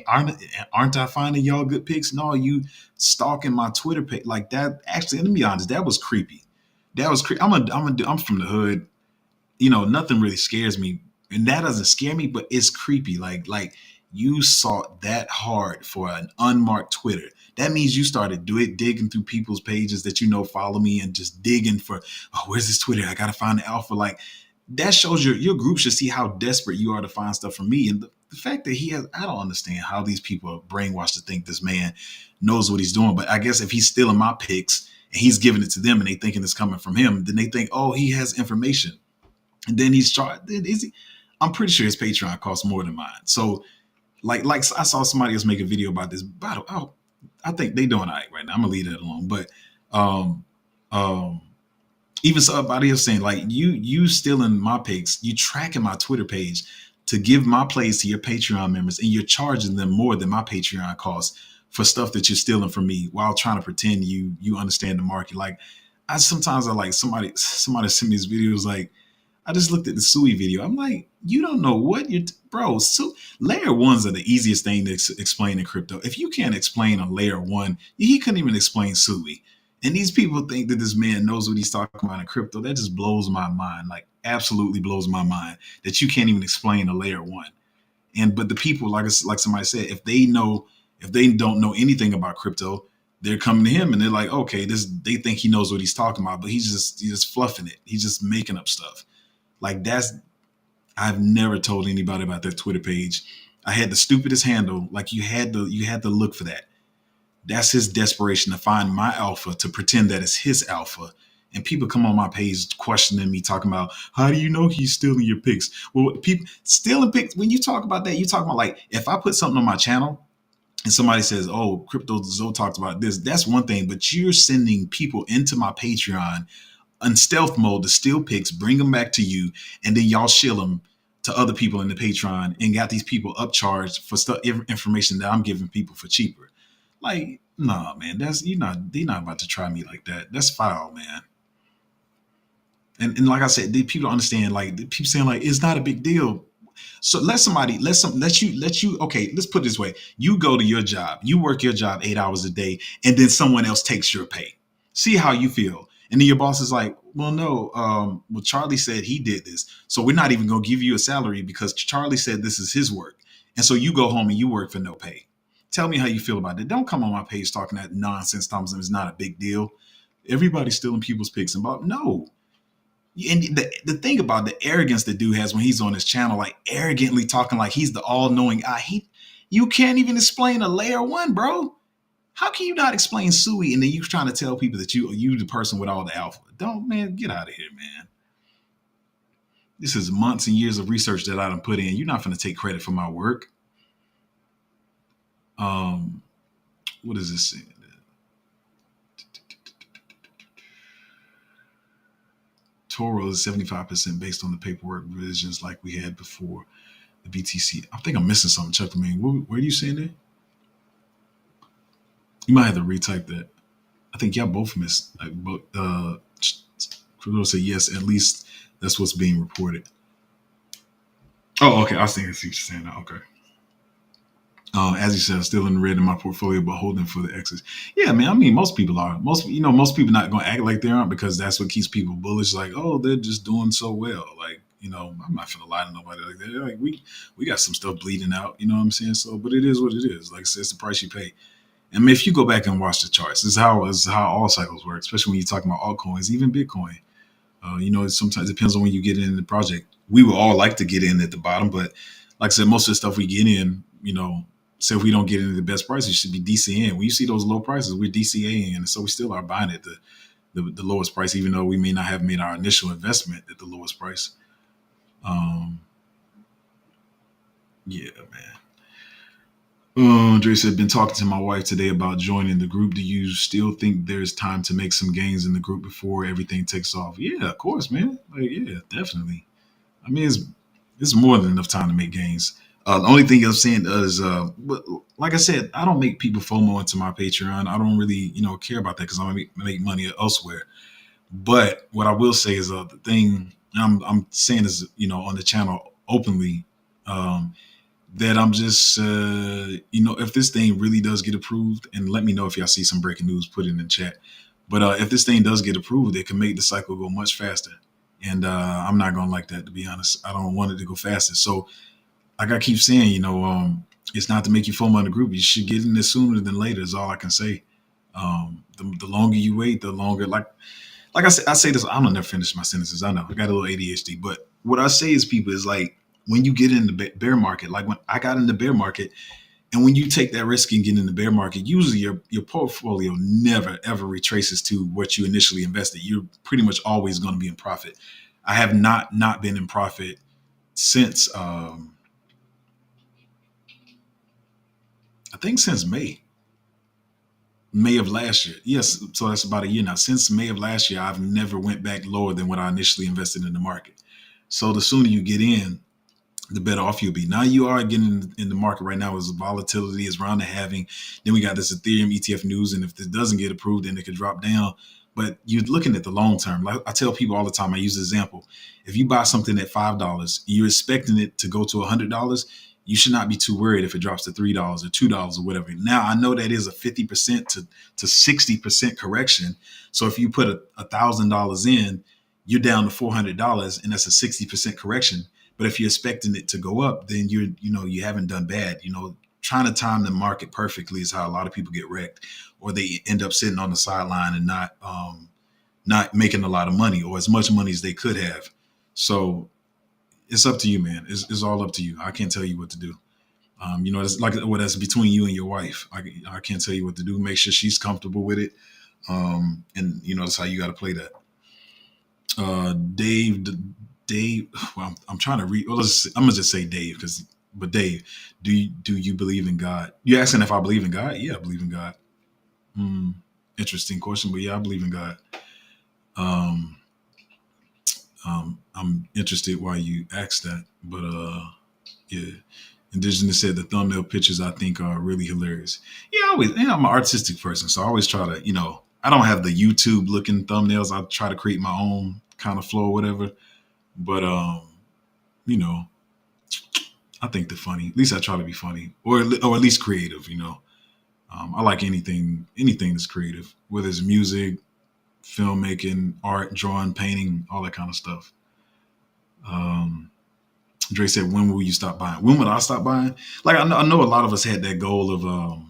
aren't I finding y'all good pics? No, you stalking my Twitter page like that. Actually, let me be honest, that was creepy. That was creepy. I'm from the hood. Nothing really scares me, and that doesn't scare me, but it's creepy. Like you sought that hard for an unmarked Twitter. That means you started digging through people's pages that follow me and just digging for, oh, where's this Twitter? I gotta find the alpha. Like that shows your group should see how desperate you are to find stuff from me. And the fact that I don't understand how these people are brainwashed to think this man knows what he's doing. But I guess if he's stealing my pics and he's giving it to them and they thinking it's coming from him, then they think, oh, he has information. And then he's charged. I'm pretty sure his Patreon costs more than mine. So, like I saw somebody else make a video about this. But I think they doing all right now. I'm gonna leave that alone. But even somebody else saying like you stealing my pics, you tracking my Twitter page to give my plays to your Patreon members, and you're charging them more than my Patreon costs for stuff that you're stealing from me while trying to pretend you understand the market. Like I like somebody sent me these videos like. I just looked at the Sui video. I'm like, you don't know what bro. So layer ones are the easiest thing to explain in crypto. If you can't explain a layer one, he couldn't even explain Sui. And these people think that this man knows what he's talking about in crypto. That just blows my mind. Like absolutely blows my mind that you can't even explain a layer one. But the people, like somebody said, if they don't know anything about crypto, they're coming to him and they're like, okay, they think he knows what he's talking about, but he's just fluffing it. He's just making up stuff. Like I've never told anybody about that Twitter page. I had the stupidest handle. Like you had to look for that. That's his desperation to find my alpha, to pretend that it's his alpha. And people come on my page questioning me, talking about, how do you know he's stealing your pics? Well, people stealing pics, when you talk about that, you talk about like, if I put something on my channel and somebody says, oh, Crypto Zoe talked about this, that's one thing. But you're sending people into my Patreon on stealth mode to steal pics, bring them back to you, and then y'all shill them to other people in the Patreon and got these people upcharged for stuff, information that I'm giving people for cheaper. Like, nah, man, they're not about to try me like that. That's foul, man. And like I said, people don't understand. Like people saying like it's not a big deal. So let you. Okay, let's put it this way: you go to your job, you work your job 8 hours a day, and then someone else takes your pay. See how you feel. And then your boss is like, well, no, well, Charlie said he did this. So we're not even going to give you a salary because Charlie said this is his work. And so you go home and you work for no pay. Tell me how you feel about it. Don't come on my page talking that nonsense, Thompson. It's not a big deal. Everybody's stealing people's pics and about no. And the thing about the arrogance the dude has when he's on his channel, like arrogantly talking like he's the all-knowing eye. You can't even explain a layer one, bro. How can you not explain Sui and then you trying to tell people that you the person with all the alpha? Don't, man, get out of here, man. This is months and years of research that I done put in. You're not going to take credit for my work. What is this saying? Toro is 75% based on the paperwork revisions like we had before the BTC. I think I'm missing something, Chuck. I mean, what are you saying there? You might have to retype that. I think y'all both missed. Like, but Crudo said yes. At least that's what's being reported. Oh, okay. I see what you're saying now. Okay. As you said, still in the red in my portfolio, but holding for the exits. Yeah, man. I mean, most people are. Most people not going to act like they aren't because that's what keeps people bullish. Like, oh, they're just doing so well. Like, I'm not gonna lie to nobody like that. Like, we got some stuff bleeding out. You know what I'm saying? So, but it is what it is. Like I said, it's the price you pay. I mean, if you go back and watch the charts, this is how all cycles work. Especially when you're talking about altcoins, even Bitcoin. It sometimes depends on when you get in the project. We would all like to get in at the bottom, but like I said, most of the stuff we get in, say if we don't get into the best prices, should be DCAing. When you see those low prices, we're DCAing, and so we still are buying at the lowest price, even though we may not have made our initial investment at the lowest price. Yeah, man. Andre said, been talking to my wife today about joining the group. Do you still think there's time to make some gains in the group before everything takes off? Yeah, of course, man. Like, yeah, definitely. I mean, it's more than enough time to make gains. The only thing I'm saying is, but like I said, I don't make people FOMO into my Patreon. I don't really, care about that because I make money elsewhere. But what I will say is, the thing I'm saying is, on the channel openly, that I'm just, if this thing really does get approved, and let me know if y'all see some breaking news, put it in the chat. But if this thing does get approved, it can make the cycle go much faster. And I'm not going to like that, to be honest. I don't want it to go faster. So like I keep saying, it's not to make you FOMO on the group. You should get in there sooner than later is all I can say. The longer you wait, the longer, like I say this, I'm going to never finish my sentences. I know I got a little ADHD, but what I say is people is like, when you get in the bear market, like when I got in the bear market, and when you take that risk and get in the bear market, usually your portfolio never, ever retraces to what you initially invested. You're pretty much always going to be in profit. I have not been in profit since, I think since May of last year. Yes. So that's about a year now. Since May of last year, I've never went back lower than what I initially invested in the market. So the sooner you get in, the better off you'll be. Now you are getting in the market right now as volatility is around the halving. Then we got this Ethereum ETF news. And if this doesn't get approved, then it could drop down. But you're looking at the long term. Like I tell people all the time, I use the example. If you buy something at $5, you're expecting it to go to $100. You should not be too worried if it drops to $3 or $2 or whatever. Now, I know that is a 50% to 60% correction. So if you put $1,000 in, you're down to $400 and that's a 60% correction. But if you're expecting it to go up, then you haven't done bad. Trying to time the market perfectly is how a lot of people get wrecked, or they end up sitting on the sideline and not making a lot of money or as much money as they could have. So it's up to you, man. It's all up to you. I can't tell you what to do. It's like, well, that's between you and your wife. I can't tell you what to do. Make sure she's comfortable with it. And that's how you got to play that. Dave, well, I'm trying to read. Well, I'm gonna just say Dave, but Dave, do you believe in God? You're asking if I believe in God? Yeah, I believe in God. Interesting question, but yeah, I believe in God. I'm interested why you asked that, but yeah. Indigenous said the thumbnail pictures I think are really hilarious. Yeah, I'm an artistic person, so I always try to, I don't have the YouTube looking thumbnails. I try to create my own kind of flow or whatever. But I think they're funny. At least I try to be funny, or at least creative. I like anything that's creative, whether it's music, filmmaking, art, drawing, painting, all that kind of stuff. Dre said, "When will you stop buying? When would I stop buying? Like I know a lot of us had that goal of, and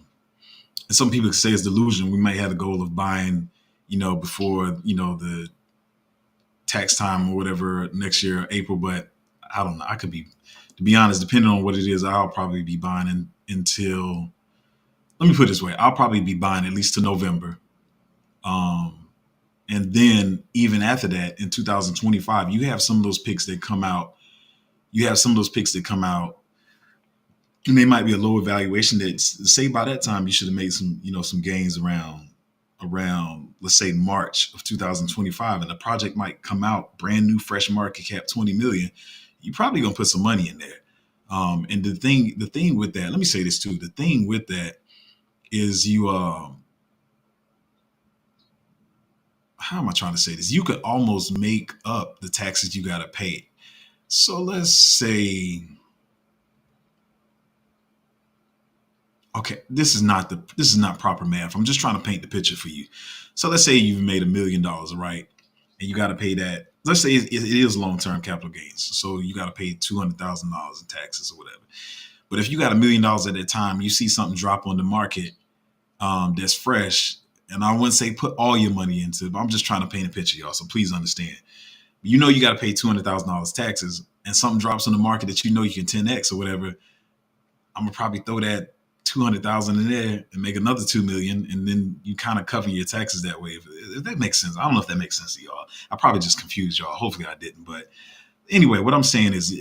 some people say it's delusion. We might have the goal of buying, before the tax time or whatever next year, April. But I don't know. I could be, to be honest, depending on what it is, I'll probably be buying until. Let me put it this way: I'll probably be buying at least to November, and then even after that, in 2025, you have some of those picks that come out. And they might be a lower valuation that say by that time you should have made some, some gains around around, let's say, March of 2025, and the project might come out brand new, fresh market cap, 20 million, you're probably gonna put some money in there. And the thing with that, let me say this too. The thing with that is how am I trying to say this? You could almost make up the taxes you gotta pay. So let's say, okay, this is not proper math. I'm just trying to paint the picture for you. So let's say you've made $1 million, right? And you got to pay that. Let's say it is long-term capital gains. So you got to pay $200,000 in taxes or whatever. But if you got $1 million at that time, you see something drop on the market that's fresh, and I wouldn't say put all your money into it, but I'm just trying to paint a picture, y'all. So please understand. You know you got to pay $200,000 taxes, and something drops on the market that you know you can 10x or whatever. I'm gonna probably throw that 200,000 in there and make another 2 million, and then you kind of cover your taxes that way. If that makes sense. I don't know if that makes sense to y'all. I probably just confused y'all. Hopefully I didn't. But anyway, what I'm saying is,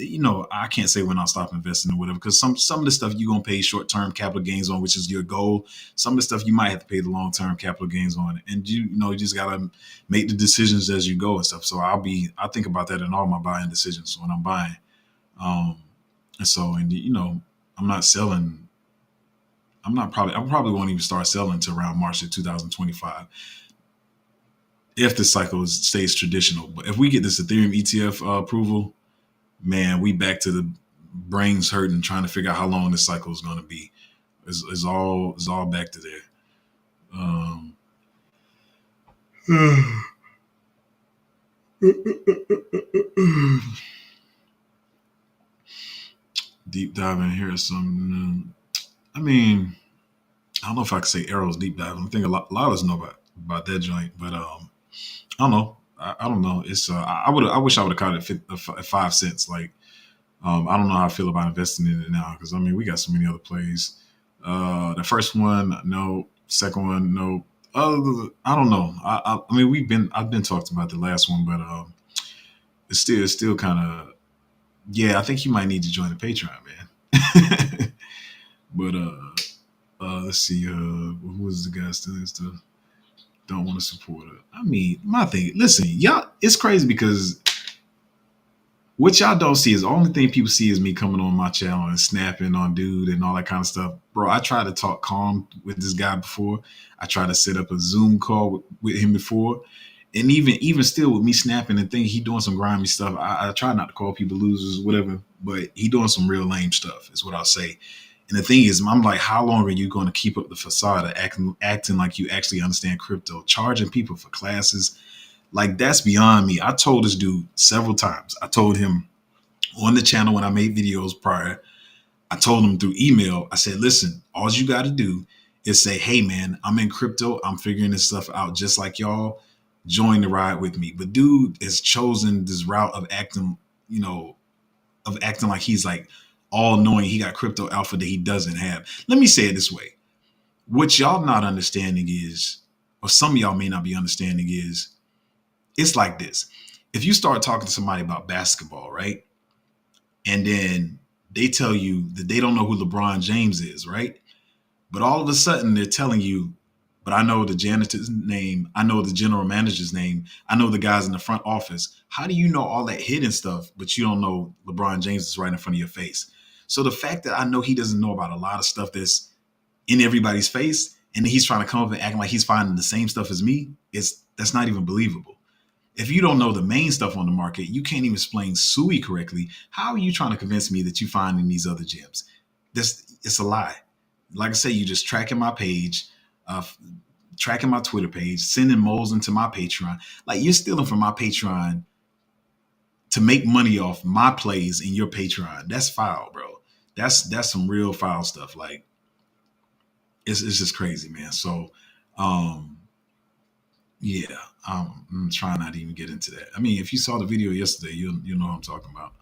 I can't say when I'll stop investing or whatever, because some of the stuff you're gonna pay short-term capital gains on, which is your goal. Some of the stuff you might have to pay the long-term capital gains on, and you just gotta make the decisions as you go and stuff. So I think about that in all my buying decisions when I'm buying. I'm not selling. I probably won't even start selling until around March of 2025 if the cycle stays traditional. But if we get this Ethereum ETF approval, man, we back to the brains hurting trying to figure out how long this cycle is going to be. It's all back to there. Deep diving here is some. I mean, I don't know if I could say Arrow's deep diving. I think a lot of us know about that joint, but I don't know. I don't know. It's I wish I would have caught it at 5 cents. Like, I don't know how I feel about investing in it now, because I mean we got so many other plays. The first one, no. Second one, no. I don't know. I mean I've been talking about the last one, but it's still kind of, yeah. I think you might need to join the Patreon, man. But let's see. Who is the guy still don't want to support it? I mean, my thing. Listen, y'all. It's crazy because what y'all don't see is the only thing people see is me coming on my channel and snapping on dude and all that kind of stuff. Bro, I tried to talk calm with this guy before. I tried to set up a Zoom call with him before. And even still with me snapping and thinking he doing some grimy stuff, I try not to call people losers, whatever, but he doing some real lame stuff is what I'll say. And the thing is, I'm like, how long are you going to keep up the facade of acting like you actually understand crypto, charging people for classes? Like, that's beyond me. I told this dude several times. I told him on the channel when I made videos prior. I told him through email. I said, listen, all you got to do is say, hey, man, I'm in crypto. I'm figuring this stuff out just like y'all. Join the ride with me. But dude has chosen this route of acting, like he's like all knowing. He got crypto alpha that he doesn't have. Let me say it this way. What y'all not understanding is, or some of y'all may not be understanding is, it's like this. If you start talking to somebody about basketball, right? And then they tell you that they don't know who LeBron James is, right? But all of a sudden they're telling you, but I know the janitor's name. I know the general manager's name. I know the guys in the front office. How do you know all that hidden stuff, but you don't know LeBron James is right in front of your face? So the fact that I know he doesn't know about a lot of stuff that's in everybody's face, and he's trying to come up and acting like he's finding the same stuff as me, that's not even believable. If you don't know the main stuff on the market, you can't even explain SUI correctly. How are you trying to convince me that you finding these other gems? It's a lie. Like I say, you just tracking my page, tracking my Twitter page, sending moles into my Patreon. Like, you're stealing from my Patreon to make money off my plays in your Patreon. That's foul, bro. That's some real foul stuff. Like, it's just crazy, man. So, yeah, I'm trying not to even get into that. I mean, if you saw the video yesterday, you know what I'm talking about.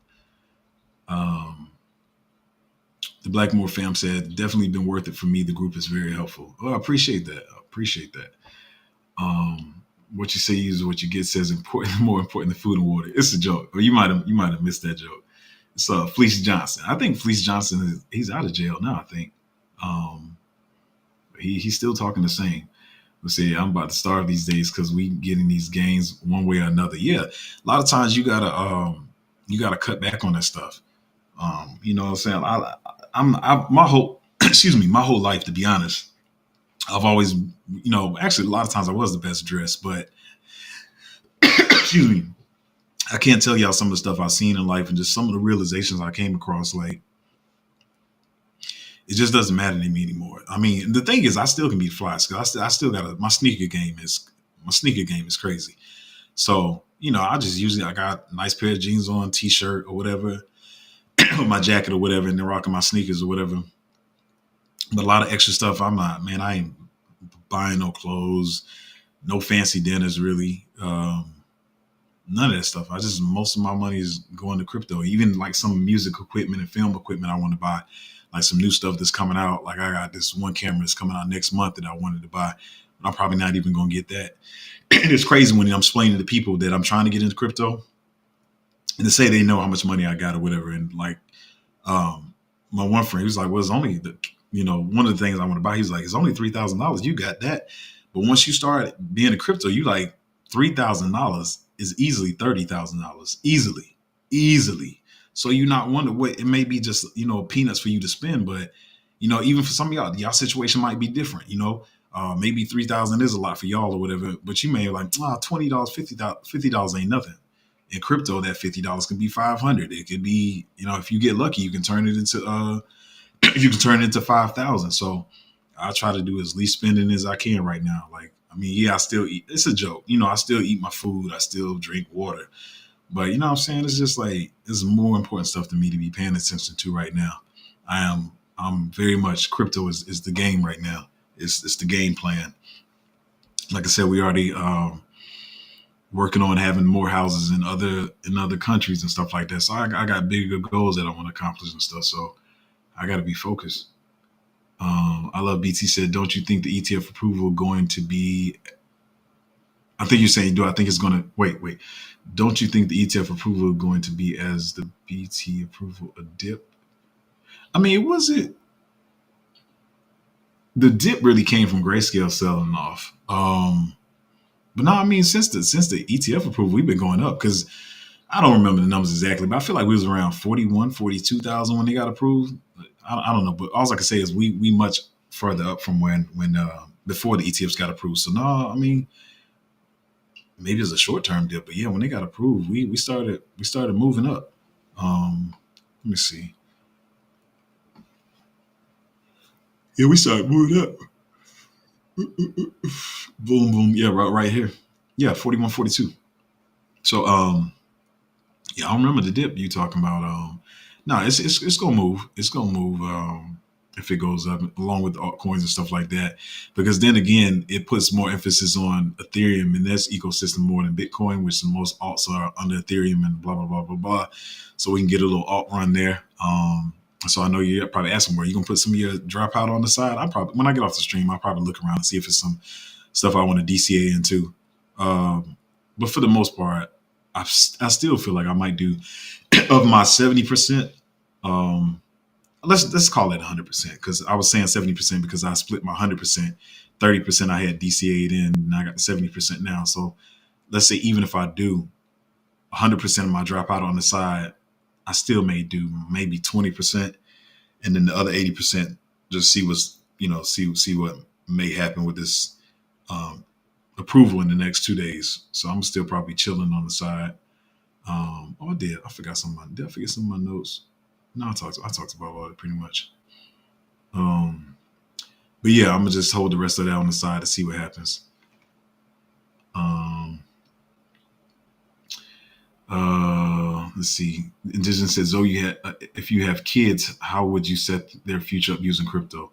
The Blackmore fam said, definitely been worth it for me. The group is very helpful. Oh, I appreciate that. What you say is what you get says more important than food and water. It's a joke. Or you might have missed that joke. It's Fleece Johnson. I think Fleece Johnson he's out of jail now, I think. He's still talking the same. Let's say I'm about to starve these days because we getting these gains one way or another. Yeah, a lot of times you gotta cut back on that stuff. You know what I'm saying? My whole excuse me, my whole life, to be honest, I've always, actually a lot of times I was the best dressed, but excuse me, I can't tell y'all some of the stuff I've seen in life and just some of the realizations I came across. Like, it just doesn't matter to me anymore. I mean, the thing is, I still can be fly. I still got my sneaker game is crazy. So, I got a nice pair of jeans on, t-shirt or whatever, my jacket or whatever, and then rocking my sneakers or whatever. But a lot of extra stuff, I'm not, man, I ain't buying no clothes, no fancy dinners really. None of that stuff. Most of my money is going to crypto. Even like some music equipment and film equipment I want to buy, like some new stuff that's coming out. Like I got this one camera that's coming out next month that I wanted to buy, but I'm probably not even going to get that. It's crazy when I'm explaining to people that I'm trying to get into crypto and to say they know how much money I got or whatever. And like, my one friend, he was like, well, it's only one of the things I want to buy. He's like, it's only $3,000. You got that. But once you start being a crypto, you like $3,000 is easily $30,000. Easily. So you not wonder what it may be just, peanuts for you to spend. But, even for some of y'all situation might be different, maybe 3,000 is a lot for y'all or whatever, but you may like, $20, $50 ain't nothing. In crypto, that $50 can be 500. It could be, if you get lucky, you can turn it into, 5,000. So I try to do as least spending as I can right now. Like, I mean, yeah, I still eat. It's a joke. I still eat my food. I still drink water. But you know what I'm saying? It's just like, there's more important stuff to me to be paying attention to right now. I'm very much, crypto is the game right now. It's the game plan. Like I said, we already working on having more houses in other countries and stuff like that. So I got bigger goals that I want to accomplish and stuff. So I got to be focused. I love BT said, don't you think the ETF approval going to be, I think you're saying, do I think it's going to, wait. Don't you think the ETF approval going to be as the BT approval a dip? I mean, the dip really came from Grayscale selling off. But no, I mean, since the ETF approval, we've been going up because I don't remember the numbers exactly, but I feel like we was around 41, 42,000 when they got approved. I don't know, but all I can say is we much further up from when before the ETFs got approved. So no, I mean, maybe it's a short term dip, but yeah, when they got approved, we started moving up. Let me see. Yeah, we started moving up. Boom, boom. Yeah, right here. Yeah, 41, 42. So yeah, I don't remember the dip you talking about. No, it's gonna move. It's gonna move if it goes up, along with altcoins and stuff like that. Because then again, it puts more emphasis on Ethereum and this ecosystem more than Bitcoin, which the most alts are under Ethereum and blah blah blah blah blah. So we can get a little alt run there. So I know you're probably asking where you gonna put some of your dry powder on the side. I probably, when I get off the stream, I'll probably look around and see if it's some stuff I want to DCA into. But for the most part, I still feel like I might do of my 70%. Let's call it 100% because I was saying 70% because I split my 100%. 30% I had DCA'd in, and I got the 70% now. So let's say even if I do 100% of my dropout on the side, I still may do maybe 20%, and then the other 80% just see see what may happen with this approval in the next 2 days. So I'm still probably chilling on the side. I forgot something. Did I forget some of my notes? No, I talked about all it pretty much. But yeah, I'm gonna just hold the rest of that on the side to see what happens. Let's see. Indigenous says, Zoe, if you have kids, how would you set their future up using crypto?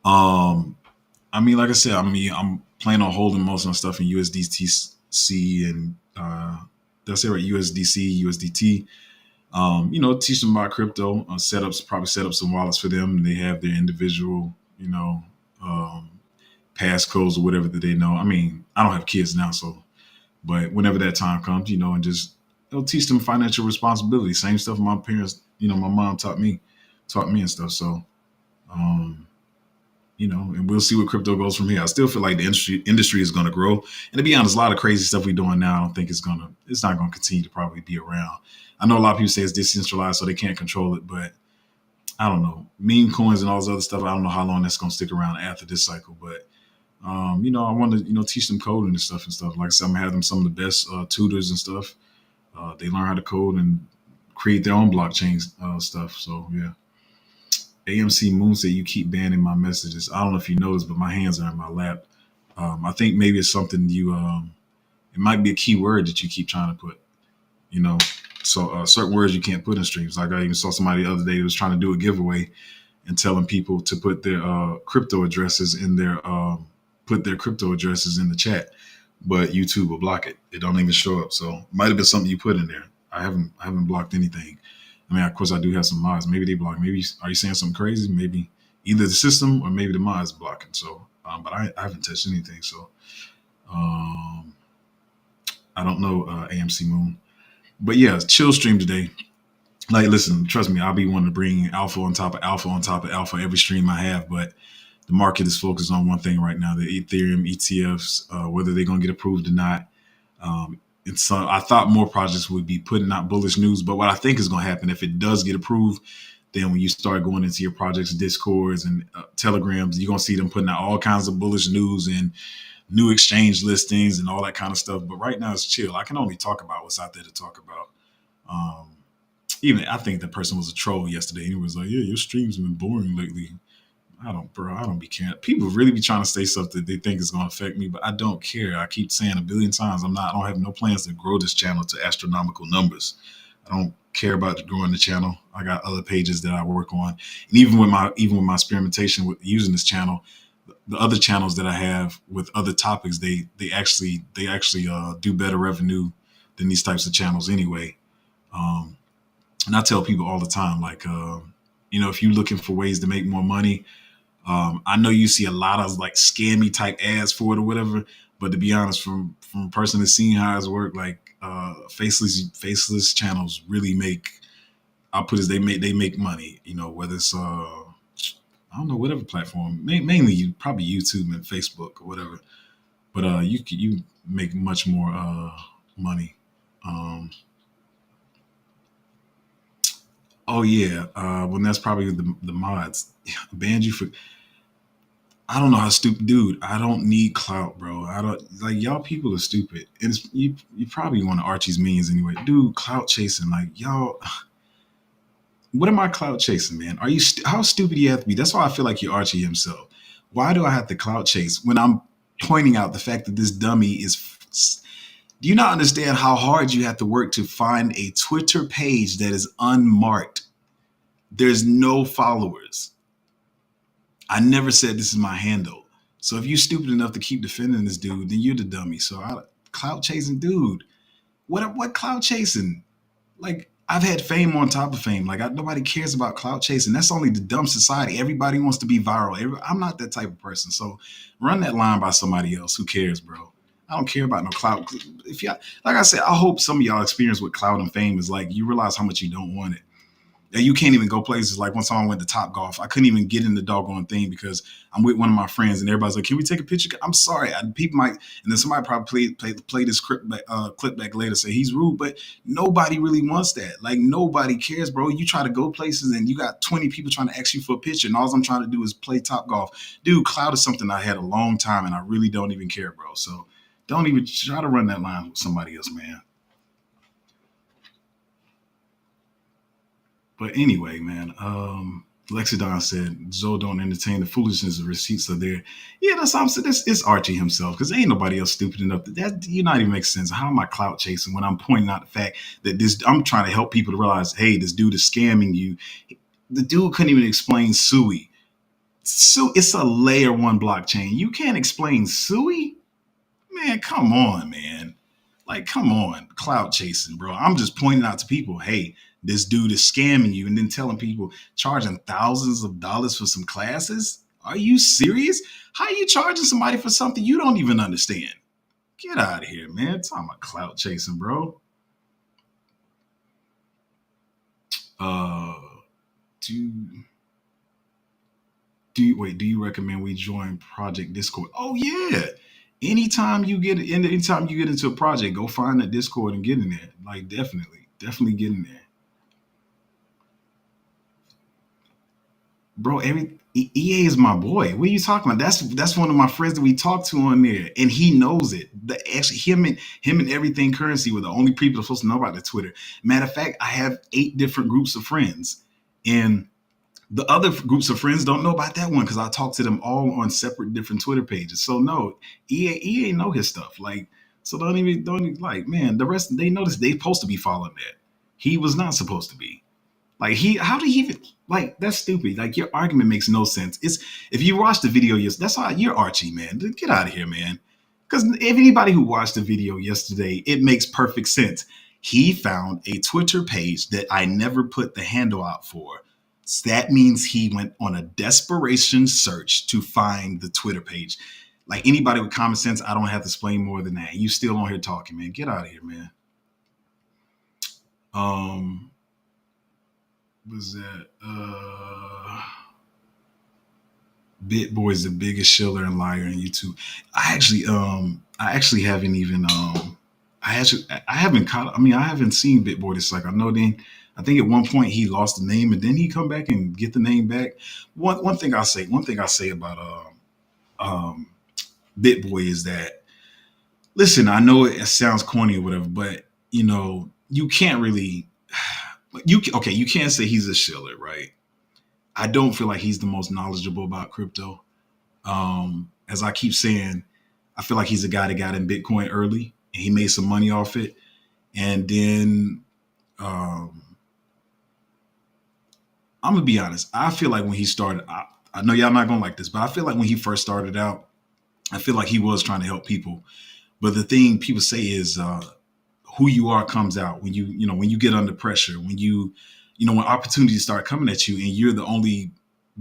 I mean, like I said, I'm planning on holding most of my stuff in USDTC and did I say right? USDC, USDT. Teach them about crypto probably set up some wallets for them. They have their individual, passcodes or whatever that they know. I mean, I don't have kids now, but whenever that time comes, and just they'll teach them financial responsibility. Same stuff my parents, my mom taught me and stuff. So, and we'll see what crypto goes from here. I still feel like the industry is going to grow. And to be honest, a lot of crazy stuff we're doing now, I don't think it's not going to continue to probably be around. I know a lot of people say it's decentralized, so they can't control it, but I don't know. Meme coins and all this other stuff, I don't know how long that's going to stick around after this cycle. But, I want to, teach them coding and stuff. Like I said, I'm going to have them some of the best tutors and stuff. They learn how to code and create their own blockchain stuff. So, yeah. AMC Moon said, you keep banning my messages. I don't know if you noticed, but my hands are in my lap. I think maybe it's something it might be a key word that you keep trying to put, So certain words you can't put in streams. Like I even saw somebody the other day that was trying to do a giveaway and telling people to put their crypto addresses in put their crypto addresses in the chat, but YouTube will block it. It don't even show up. So it might have been something you put in there. I haven't blocked anything. I mean, of course, I do have some mods. Maybe they block. Maybe are you saying something crazy? Maybe either the system or maybe the mods blocking. So, but I haven't touched anything. So, I don't know, AMC Moon. But yeah, chill stream today. Like, listen, trust me, I'll be wanting to bring alpha on top of alpha on top of alpha every stream I have. But the market is focused on one thing right now: the Ethereum ETFs, whether they're gonna get approved or not. And so I thought more projects would be putting out bullish news, but what I think is going to happen if it does get approved, then when you start going into your projects, Discords and Telegrams, you're going to see them putting out all kinds of bullish news and new exchange listings and all that kind of stuff. But right now it's chill. I can only talk about what's out there to talk about. Even I think that person was a troll yesterday. He was like, "Yeah, your streams have been boring lately." I don't be caring. People really be trying to say stuff that they think is going to affect me, but I don't care. I keep saying a billion times, I don't have no plans to grow this channel to astronomical numbers. I don't care about growing the channel. I got other pages that I work on. And even with my experimentation with using this channel, the other channels that I have with other topics, they actually do better revenue than these types of channels anyway. And I tell people all the time, like, if you're looking for ways to make more money, I know you see a lot of like scammy type ads for it or whatever, but to be honest, from a person that's seen how it's worked, like faceless channels really make. I'll put it as they make money. Whether it's I don't know, whatever platform, mainly probably YouTube and Facebook or whatever. But you make much more money. Oh yeah, well that's probably the mods banned you for. I don't know how stupid, dude. I don't need clout, bro. I don't like y'all. People are stupid, and you probably want to Archie's minions anyway, dude. Clout chasing, like y'all. What am I clout chasing, man? Are you how stupid do you have to be? That's why I feel like you're Archie himself. Why do I have to clout chase when I'm pointing out the fact that this dummy is? Do you not understand how hard you have to work to find a Twitter page that is unmarked? There's no followers. I never said this is my handle. So if you're stupid enough to keep defending this dude, then you're the dummy. So clout chasing, dude. What clout chasing? Like I've had fame on top of fame. Like nobody cares about clout chasing. That's only the dumb society. Everybody wants to be viral. I'm not that type of person. So run that line by somebody else. Who cares, bro? I don't care about no clout. If y'all, like I said, I hope some of y'all experience what clout and fame is like. You realize how much you don't want it. You can't even go places. Like one time I went to Top Golf, I couldn't even get in the doggone thing because I'm with one of my friends and everybody's like, "Can we take a picture?" I'm sorry, people might, and then somebody probably play this clip back later, say he's rude, but nobody really wants that. Like nobody cares, bro. You try to go places and you got 20 people trying to ask you for a picture, and all I'm trying to do is play Top Golf. Dude, clout is something I had a long time, and I really don't even care, bro. So don't even try to run that line with somebody else, man. But anyway, man, Lexidon said, Zoe don't entertain the foolishness of receipts are there. Yeah, that's what I'm saying. It's Archie himself, because ain't nobody else stupid enough. That you not even make sense. How am I clout chasing when I'm pointing out the fact that I'm trying to help people to realize, hey, this dude is scamming you. The dude couldn't even explain SUI. It's a layer one blockchain. You can't explain SUI? Man, come on, man. Like, come on, clout chasing, bro. I'm just pointing out to people, hey, this dude is scamming you, and then telling people charging thousands of dollars for some classes. Are you serious? How are you charging somebody for something you don't even understand? Get out of here, man. Talking about clout chasing, bro. Dude. Do you recommend we join Project Discord? Oh yeah. Anytime you get into a project, go find that Discord and get in there. Like definitely get in there. Bro, EA is my boy. What are you talking about? That's one of my friends that we talked to on there, and he knows it. Actually, him and everything currency were the only people that are supposed to know about the Twitter. Matter of fact, I have 8 different groups of friends, and the other groups of friends don't know about that one because I talk to them all on separate different Twitter pages. So no, EA know his stuff. Like, so don't even like, man. The rest they notice they supposed to be following that. He was not supposed to be. Like how did he even like that's stupid. Like your argument makes no sense. It's if you watch the video, yes, that's how you're Archie, man. Get out of here, man. Because if anybody who watched the video yesterday, it makes perfect sense. He found a Twitter page that I never put the handle out for. So that means he went on a desperation search to find the Twitter page. Like anybody with common sense, I don't have to explain more than that. You still on here talking, man. Get out of here, man. Um, was that BitBoy is the biggest shiller and liar on YouTube. I actually haven't even I haven't caught. I mean, I haven't seen BitBoy. It's like I know then. I think at one point he lost the name, and then he come back and get the name back. One thing I say about BitBoy is that listen, I know it sounds corny or whatever, but you know you can't really you can't say he's a shiller, right? I don't feel like he's the most knowledgeable about crypto. As I keep saying, I feel like he's a guy that got in Bitcoin early and he made some money off it. And then I'm gonna be honest. I feel like when he started, I know y'all not gonna like this, but I feel like when he first started out, I feel like he was trying to help people. But the thing people say is who you are comes out when when you get under pressure, when opportunities start coming at you and you're the only,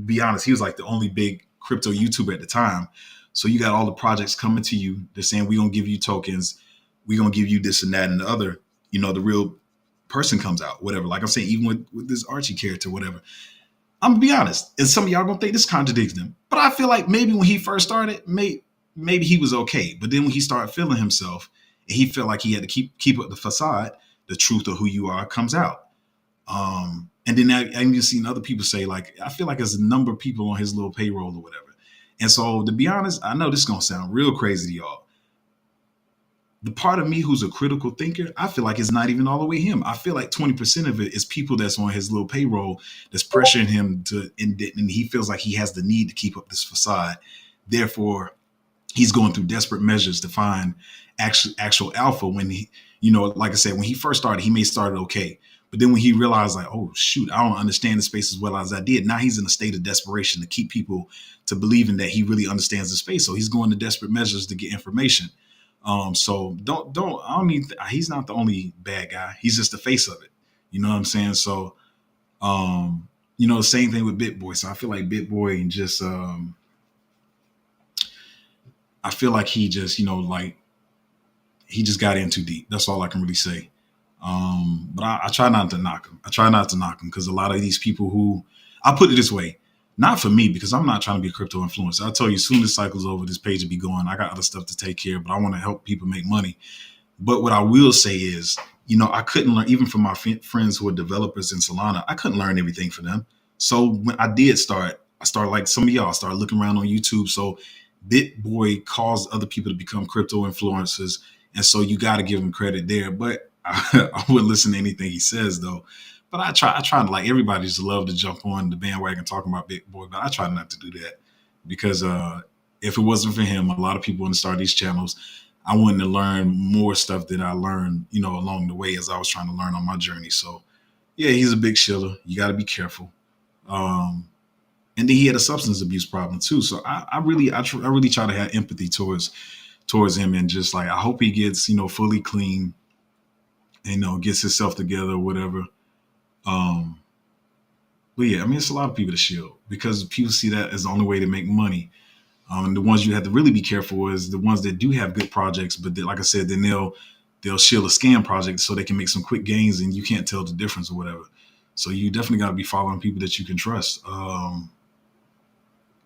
be honest, he was like the only big crypto YouTuber at the time. So you got all the projects coming to you. They're saying, we're going to give you tokens. We're going to give you this and that and the other. The real person comes out, whatever. Like I'm saying, even with this Archie character, whatever. I'm going to be honest. And some of y'all going to think this contradicts him. But I feel like maybe when he first started, maybe he was okay. But then when he started feeling himself and he felt like he had to keep up the facade, the truth of who you are comes out. And then I even seen other people say, like, I feel like there's a number of people on his little payroll or whatever. And so to be honest, I know this is going to sound real crazy to y'all. The part of me who's a critical thinker, I feel like it's not even all the way him. I feel like 20% of it is people that's on his little payroll that's pressuring him and he feels like he has the need to keep up this facade. Therefore, he's going through desperate measures to find actual alpha when he, like I said, when he first started, he may started okay. But then when he realized like, oh shoot, I don't understand the space as well as I did. Now he's in a state of desperation to keep people to believing that he really understands the space. So he's going to desperate measures to get information. So he's not the only bad guy. He's just the face of it. You know what I'm saying? So, the same thing with BitBoy. So I feel like BitBoy and just, I feel like he just, he just got in too deep. That's all I can really say. But I try not to knock him. Because a lot of these people who, I'll put it this way, not for me, because I'm not trying to be a crypto influencer. I'll tell you, as soon as the cycle's over, this page will be going. I got other stuff to take care of, but I want to help people make money. But what I will say is, I couldn't learn, even from my friends who are developers in Solana, I couldn't learn everything from them. So when I did I started like some of y'all, started looking around on YouTube. So BitBoy caused other people to become crypto influencers. And so you got to give him credit there. But I wouldn't listen to anything he says, though. But I try to, like, everybody just love to jump on the bandwagon talking about BitBoy, but I try not to do that because if it wasn't for him, a lot of people wouldn't start these channels. I wouldn't have learned more stuff that I learned, along the way as I was trying to learn on my journey. So, yeah, he's a big shiller. You got to be careful. And then he had a substance abuse problem too. So I really try to have empathy towards him and just like I hope he gets fully clean, gets himself together or whatever. But yeah, I mean, it's a lot of people to shield because people see that as the only way to make money. And the ones you have to really be careful is the ones that do have good projects, but like I said, then they'll shield a scam project so they can make some quick gains and you can't tell the difference or whatever. So you definitely got to be following people that you can trust.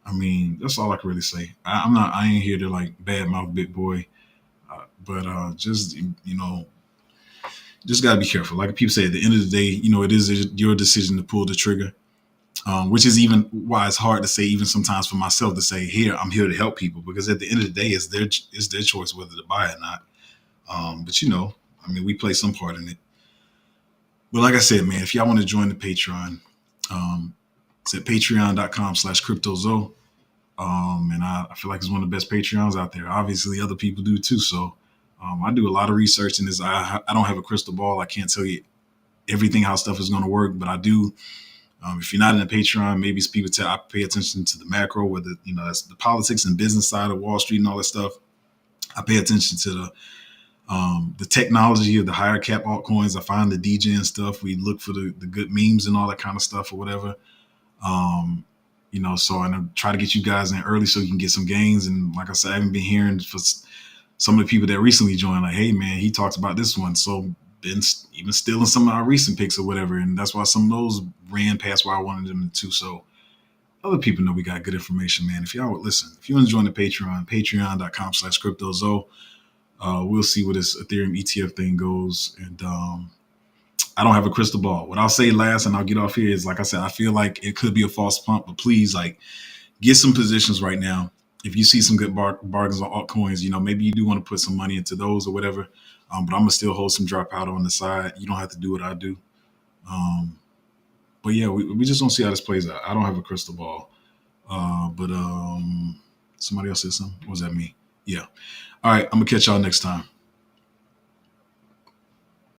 I mean, that's all I can really say. I ain't here to like badmouth Big Boy, but just just gotta be careful. Like people say, at the end of the day, it is your decision to pull the trigger. Which is even why it's hard to say, even sometimes for myself, to say, here, I'm here to help people, because at the end of the day, it's their choice whether to buy it or not. But I mean, we play some part in it. But like I said, man, if y'all want to join the Patreon, it's at patreon.com/cryptozo. And I feel like it's one of the best Patreons out there. Obviously, other people do too. So I do a lot of research in this. I don't have a crystal ball. I can't tell you everything how stuff is going to work, but I do. If you're not in the Patreon, maybe people I pay attention to the macro, whether that's the politics and business side of Wall Street and all that stuff. I pay attention to the technology of the higher cap altcoins. I find the DJ and stuff. We look for the good memes and all that kind of stuff or whatever. So I try to get you guys in early so you can get some gains. And like I said, I haven't been hearing for some of the people that recently joined, like, hey man, he talks about this one. So been even stealing some of our recent picks or whatever. And that's why some of those ran past where I wanted them to. So other people know we got good information, man. If y'all would listen, if you want to join the Patreon, patreon.com/cryptozo. We'll see where this Ethereum ETF thing goes. And I don't have a crystal ball. What I'll say last, and I'll get off here, is, like I said, I feel like it could be a false pump, but please, like, get some positions right now. If you see some good bargains on altcoins, maybe you do want to put some money into those or whatever. But I'm going to still hold some dry powder on the side. You don't have to do what I do. But yeah, we just don't see how this plays out. I don't have a crystal ball. But somebody else said something. What was that me? Yeah. All right. I'm going to catch y'all next time.